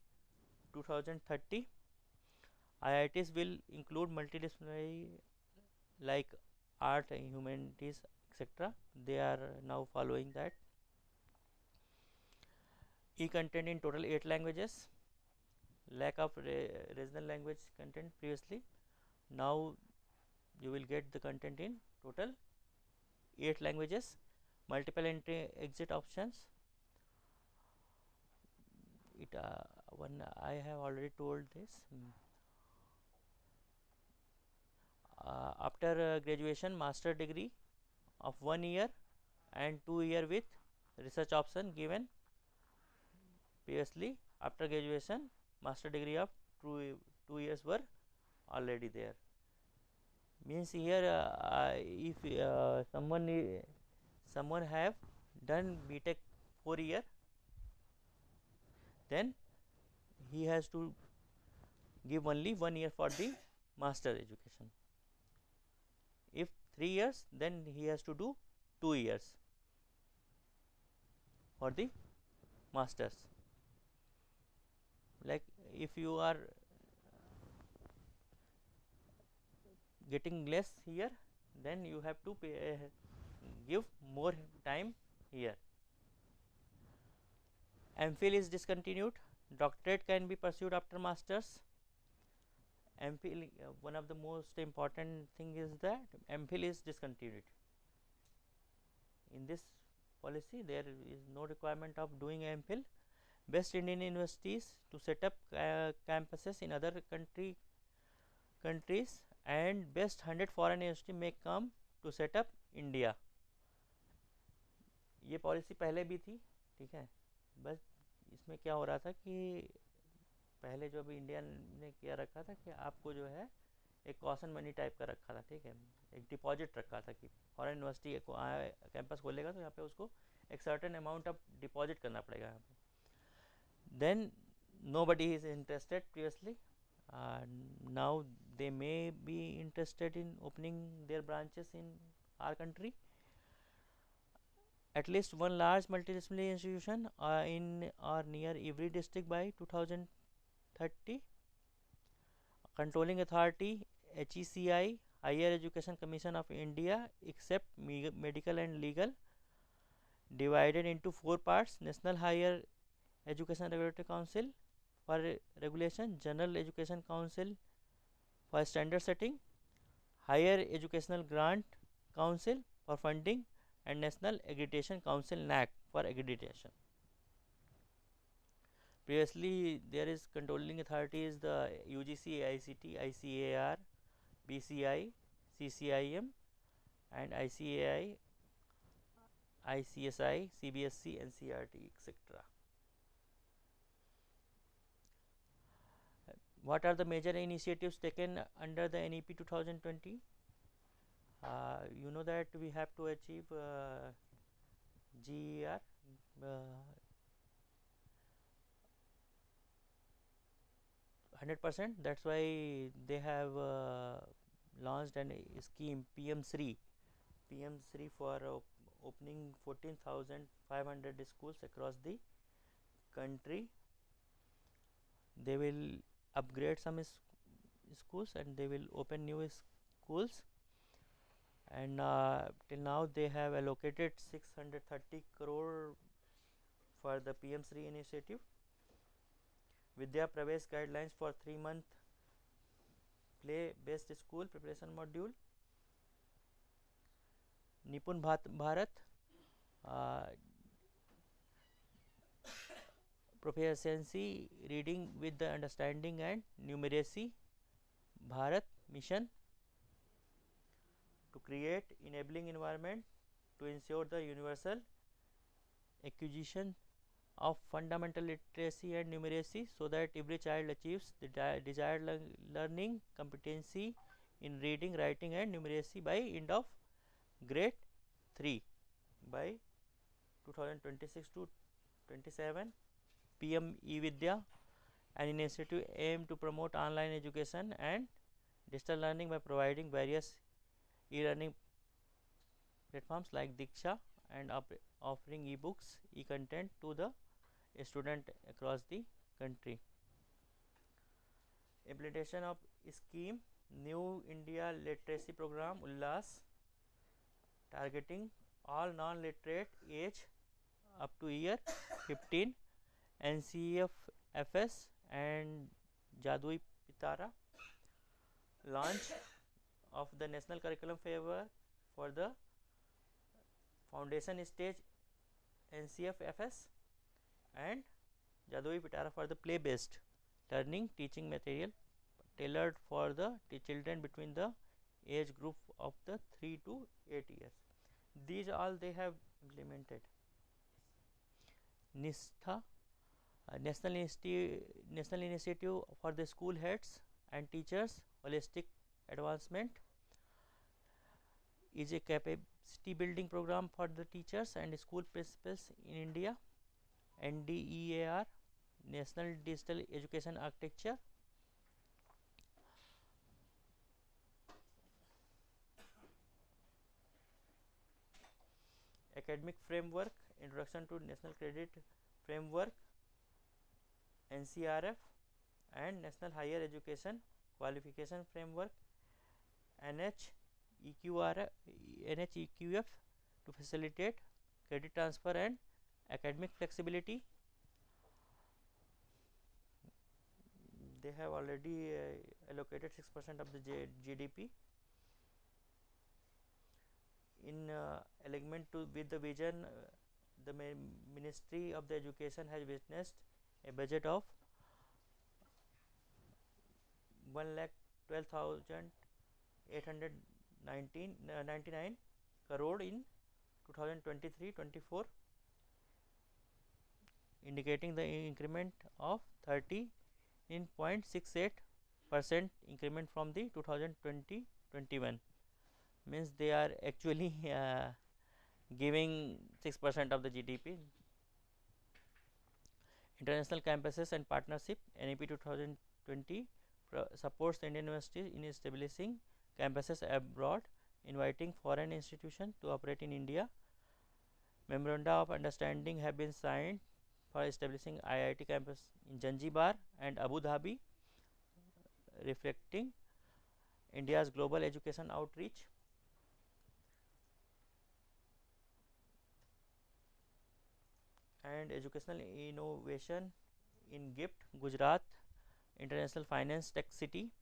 2030. IITs will include multidisciplinary like art, humanities, etc. They are now following that. E-content in total 8 languages. Lack of regional language content previously. Now you will get the content in total 8 languages. Multiple entry exit options. It one I have already told this. After graduation, master degree of 1 year and 2 year with research option given. Previously after graduation, master degree of 2 years were already there. Means here if someone have done BTech 4 year, then he has to give only 1 year for the master education. If 3 years, then he has to do 2 years for the masters. Like if you are getting less here, then you have to give more time here. MPhil is discontinued. Doctorate can be pursued after masters. MPhil, one of the most important thing is that MPhil is discontinued. In this policy, there is no requirement of doing MPhil. Best Indian universities to set up campuses in other countries, and best 100 foreign university may come to set up India. ये policy पहले भी थी, ठीक है. बस इसमें क्या हो रहा था कि पहले जो अभी इंडिया ने किया रखा था कि आपको जो है एक कॉशन मनी टाइप का रखा था, ठीक है, एक डिपॉजिट रखा था कि फॉरेन यूनिवर्सिटी को कैंपस खोलेगा तो यहाँ पे उसको एक सर्टेन अमाउंट ऑफ डिपॉजिट करना पड़ेगा यहाँ पे. Then nobody is interested previously. Now they may be interested in opening their branches in our country. At least one large multidisciplinary institution in or near every district by 2030. Controlling authority HECI, Higher Education Commission of India, except medical and legal, divided into 4 parts: National Higher Education Regulatory Council for regulation, General Education Council for standard setting, Higher Educational Grant Council for funding, and National Accreditation Council NAC for accreditation. Previously there is controlling authority is the UGC, AICT, ICAR, BCI, CCIM, and ICAI, ICSI, CBSC, NCRT, etc. What are the major initiatives taken under the NEP 2020? You know that we have to achieve GER, 100%. That's why they have launched a scheme PM3 for opening 14,500 schools across the country. They will upgrade some schools and they will open new schools, and till now they have allocated 630 crore for the PM Sri initiative, Vidya Pravesh guidelines for 3-month play based school preparation module, Nipun Bharat proficiency reading with the understanding and numeracy Bharat mission to create enabling environment to ensure the universal acquisition of fundamental literacy and numeracy so that every child achieves the desired learning competency in reading, writing and numeracy by end of grade 3 by 2026 to 27. PM E-Vidya, an initiative aimed to promote online education and digital learning by providing various e-learning platforms like Diksha and offering e-books, e-content to the student across the country. Implementation of scheme New India Literacy Program Ullas, targeting all non-literate age up to year 15, NCFS and Jadui Pitara, launch of the national curriculum framework for the foundation stage NCFS and Jadui Pitara for the play based learning teaching material tailored for the children between the age group of the 3 to 8 years. These all they have implemented. NISTHA, National Initiative for the School Heads and Teachers Holistic Advancement, is a capacity building program for the teachers and school principals in India. NDEAR, National Digital Education Architecture, Academic Framework, Introduction to National Credit Framework, NCRF, and National Higher Education Qualification Framework, NHEQF, to facilitate credit transfer and academic flexibility. They have already allocated 6% of the GDP in alignment to with the vision. The Ministry of the Education has witnessed a budget of 1,12,899 crore in 2023-24, indicating the increment of 13.68% increment from the 2020-21. Means they are actually giving 6% of the GDP. International campuses and partnership, NEP 2020 supports the Indian universities in establishing campuses abroad, inviting foreign institutions to operate in India. Memoranda of understanding have been signed for establishing IIT campus in Zanzibar and Abu Dhabi, reflecting India's global education outreach. And educational innovation in GIFT, Gujarat International Finance Tech City,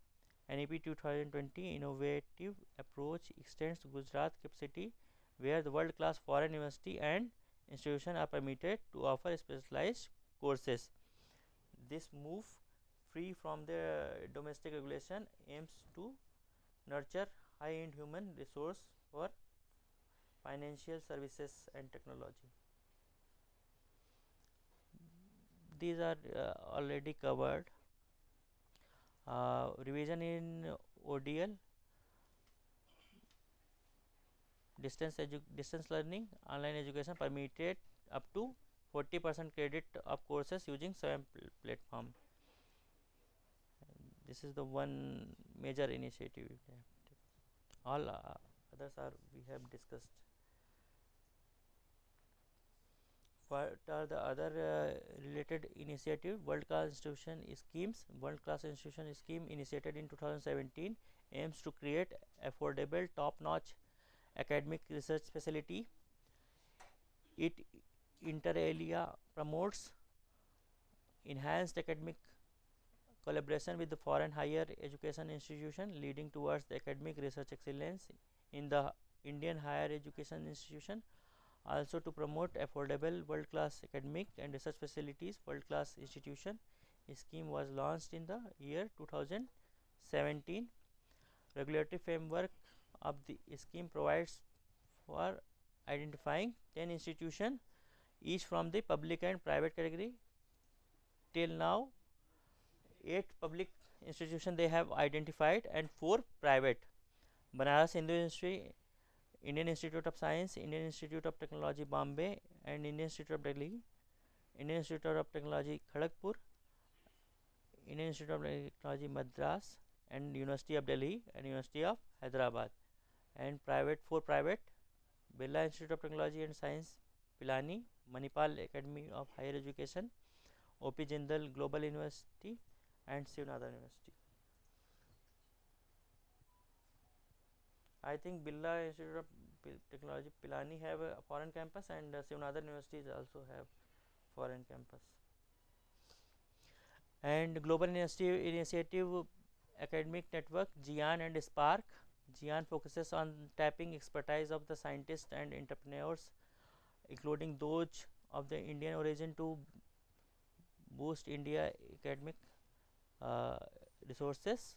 NEP 2020 innovative approach extends to Gujarat GIFT City, where the world-class foreign university and institutions are permitted to offer specialized courses. This move, free from the domestic regulation, aims to nurture high-end human resource for financial services and technology. These are already covered. Revision in ODL, distance learning, online education permitted up to 40% credit of courses using SWAYAM platform. This is the one major initiative. All others are we have discussed. What are the other related initiative? World Class Institution Schemes. World Class Institution Scheme initiated in 2017 aims to create affordable, top-notch academic research facility. It inter alia promotes enhanced academic collaboration with the foreign higher education institution, leading towards the academic research excellence in the Indian higher education institution. Also to promote affordable world-class academic and research facilities, world-class institution. A scheme was launched in the year 2017. Regulatory framework of the scheme provides for identifying 10 institutions, each from the public and private category. Till now, 8 public institutions they have identified and 4 private. Banaras Hindu University, Indian Institute of Science, Indian Institute of Technology Bombay and Indian Institute of Delhi, Indian Institute of Technology Kharagpur, Indian Institute of Technology Madras and University of Delhi and University of Hyderabad. And private 4 private, Birla Institute of Technology and Science Pilani, Manipal Academy of Higher Education, OP Jindal Global University and Sivnadar University. I think Birla Institute of Technology Pilani have a foreign campus and Sivnadar Universities also have foreign campus. And Global University Initiative Academic Network GIAN and Spark. GIAN focuses on tapping expertise of the scientists and entrepreneurs, including those of the Indian origin, to boost India academic uh, resources.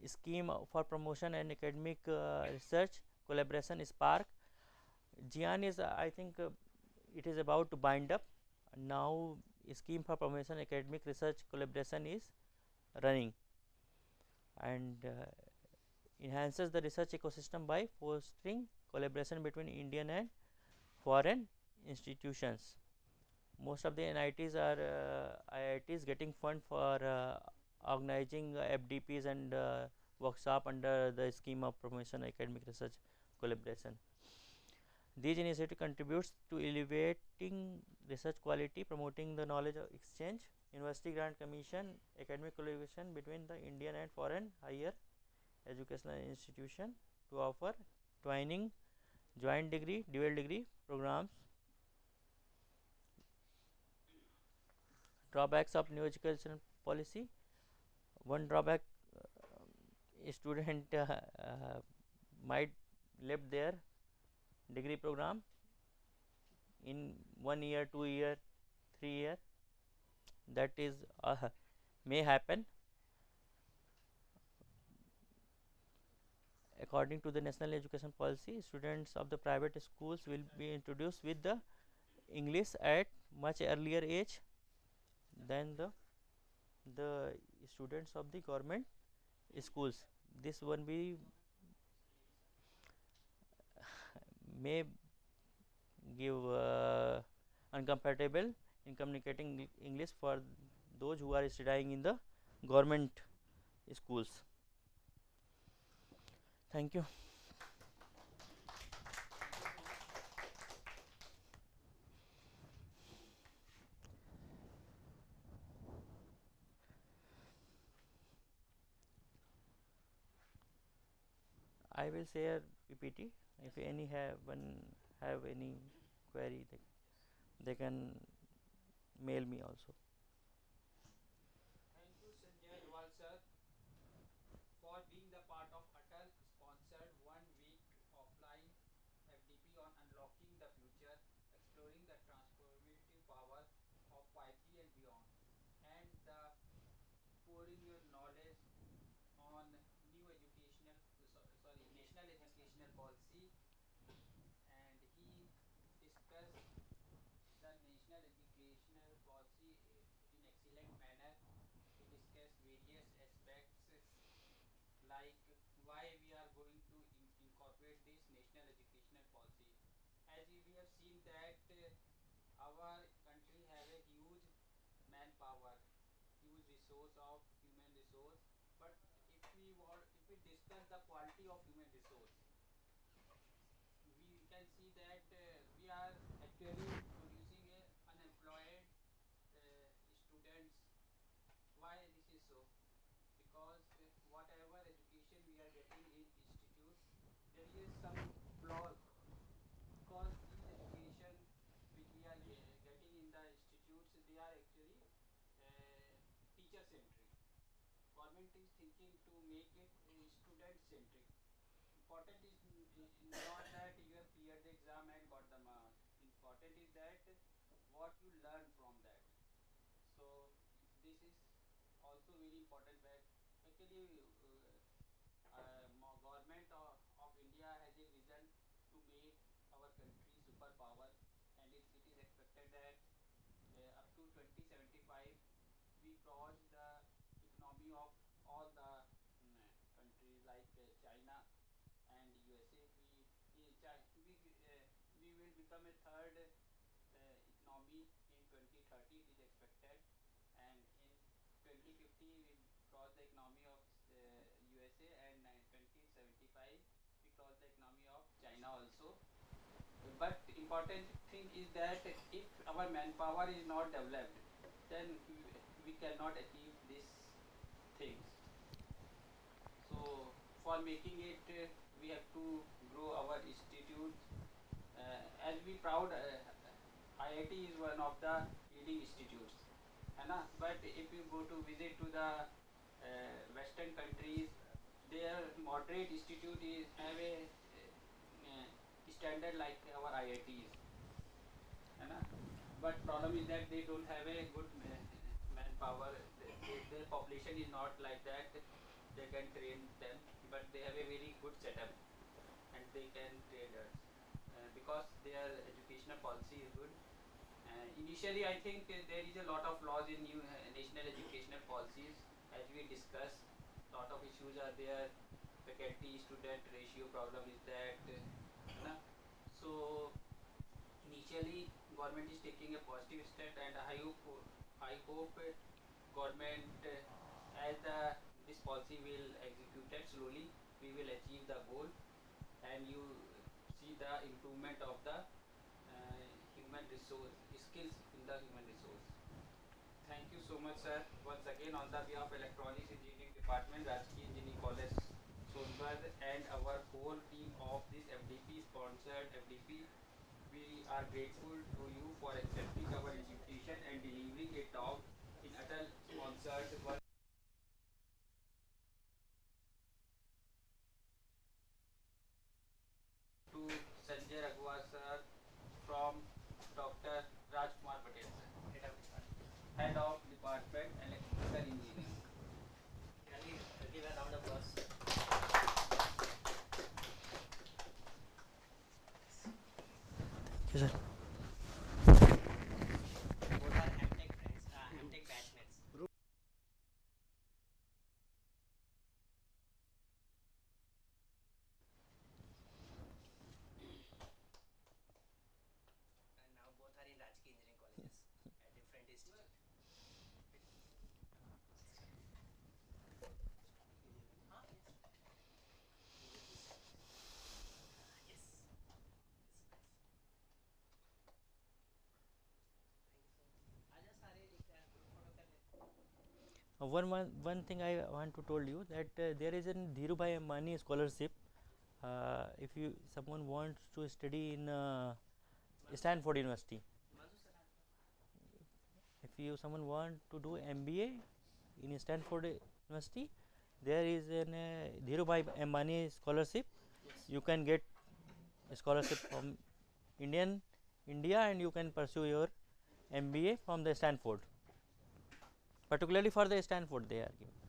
Scheme for promotion and academic research collaboration Spark. GIAN is I think it is about to bind up. Now scheme for promotion academic research collaboration is running and enhances the research ecosystem by fostering collaboration between Indian and foreign institutions. Most of the NITs are IITs getting fund for organizing FDPs and workshop under the scheme of promotion academic research collaboration. These initiatives contributes to elevating research quality, promoting the knowledge exchange, university grant commission, academic collaboration between the Indian and foreign higher educational institution to offer twinning, joint degree, dual degree programs. Drawbacks of new education policy. One drawback, a student might left their degree program in 1 year, 2 year, 3 year. That is may happen. According to the national education policy, students of the private schools will be introduced with the English at much earlier age than the students of the government schools. This one be may give uncomfortable in communicating English for those who are studying in the government schools. Thank you. I will share PPT. If any have any query, they can mail me also. Thank you, Sanjay Agarwal sir, for being the part of ATAL sponsored 1 week offline FDP on unlocking the future, exploring the transformative power of 5G and beyond, and the pouring your knowledge on new educational national educational policy. And he discussed the national educational policy in excellent manner. He discussed various aspects like why we are going to incorporate this national educational policy. As we have seen that our country have a huge manpower, huge resource of human resource. But if we discuss the quality of human resource, we can see that we are actually producing a unemployed students. Why this is so? Because whatever education we are getting in institute, there is some flaws, because these education which government is thinking to make it student centric. Important is not that you have cleared the exam and got the marks. Important is that what you learn from that. So this is also very important fact. Actually, government of India has a vision to make our country superpower, and it is expected that up to 2075 we cross the economy of all the countries like China and USA. We will become a third economy in 2030. It is expected, and in 2050 we will cross the economy of USA, and 2075 we cross the economy of China also. But important thing is that if our manpower is not developed, then we cannot achieve these things. So for making it, we have to grow our institutes. As we proud, IIT is one of the leading institutes, है ना? But if you go to visit to the Western countries, their moderate institute is have a standard like our IITs, है ना? But problem is that they don't have a good manpower. Their population is not like that. They can train them, but they have a very good setup, and they can train us because their educational policy is good. Initially, I think there is a lot of flaws in new national educational policies. As we discussed, lot of issues are there. Faculty student ratio problem is that. So initially, government is taking a positive step, and I hope government as this policy will executed slowly, we will achieve the goal, and you see the improvement of the human resource skills in the human resource. Thank you so much, sir. Once again, on the behalf of Electronics Engineering Department, Rajki Engineering College, Sonbad, and our whole team of this FDP sponsored FDP, we are grateful to you for accepting our invitation and delivering a talk in ATAL sponsored one. To Sanjay Agarwal sir from Dr. Rajkumar Patel sir, Head of Department Electrical Engineering. Can we give a round of applause? Yes, sir. Both are MTech friends, MTech batchmates. And now both are in Rajki Engineering Colleges at different institutes. One thing I want to told you that there is a Dhirubhai Ambani scholarship. If you someone wants to study in Stanford University, if you someone want to do MBA in Stanford University, there is an Dhirubhai Ambani scholarship. You can get a scholarship from India, and you can pursue your MBA from the Stanford. Particularly for the Stanford they are giving.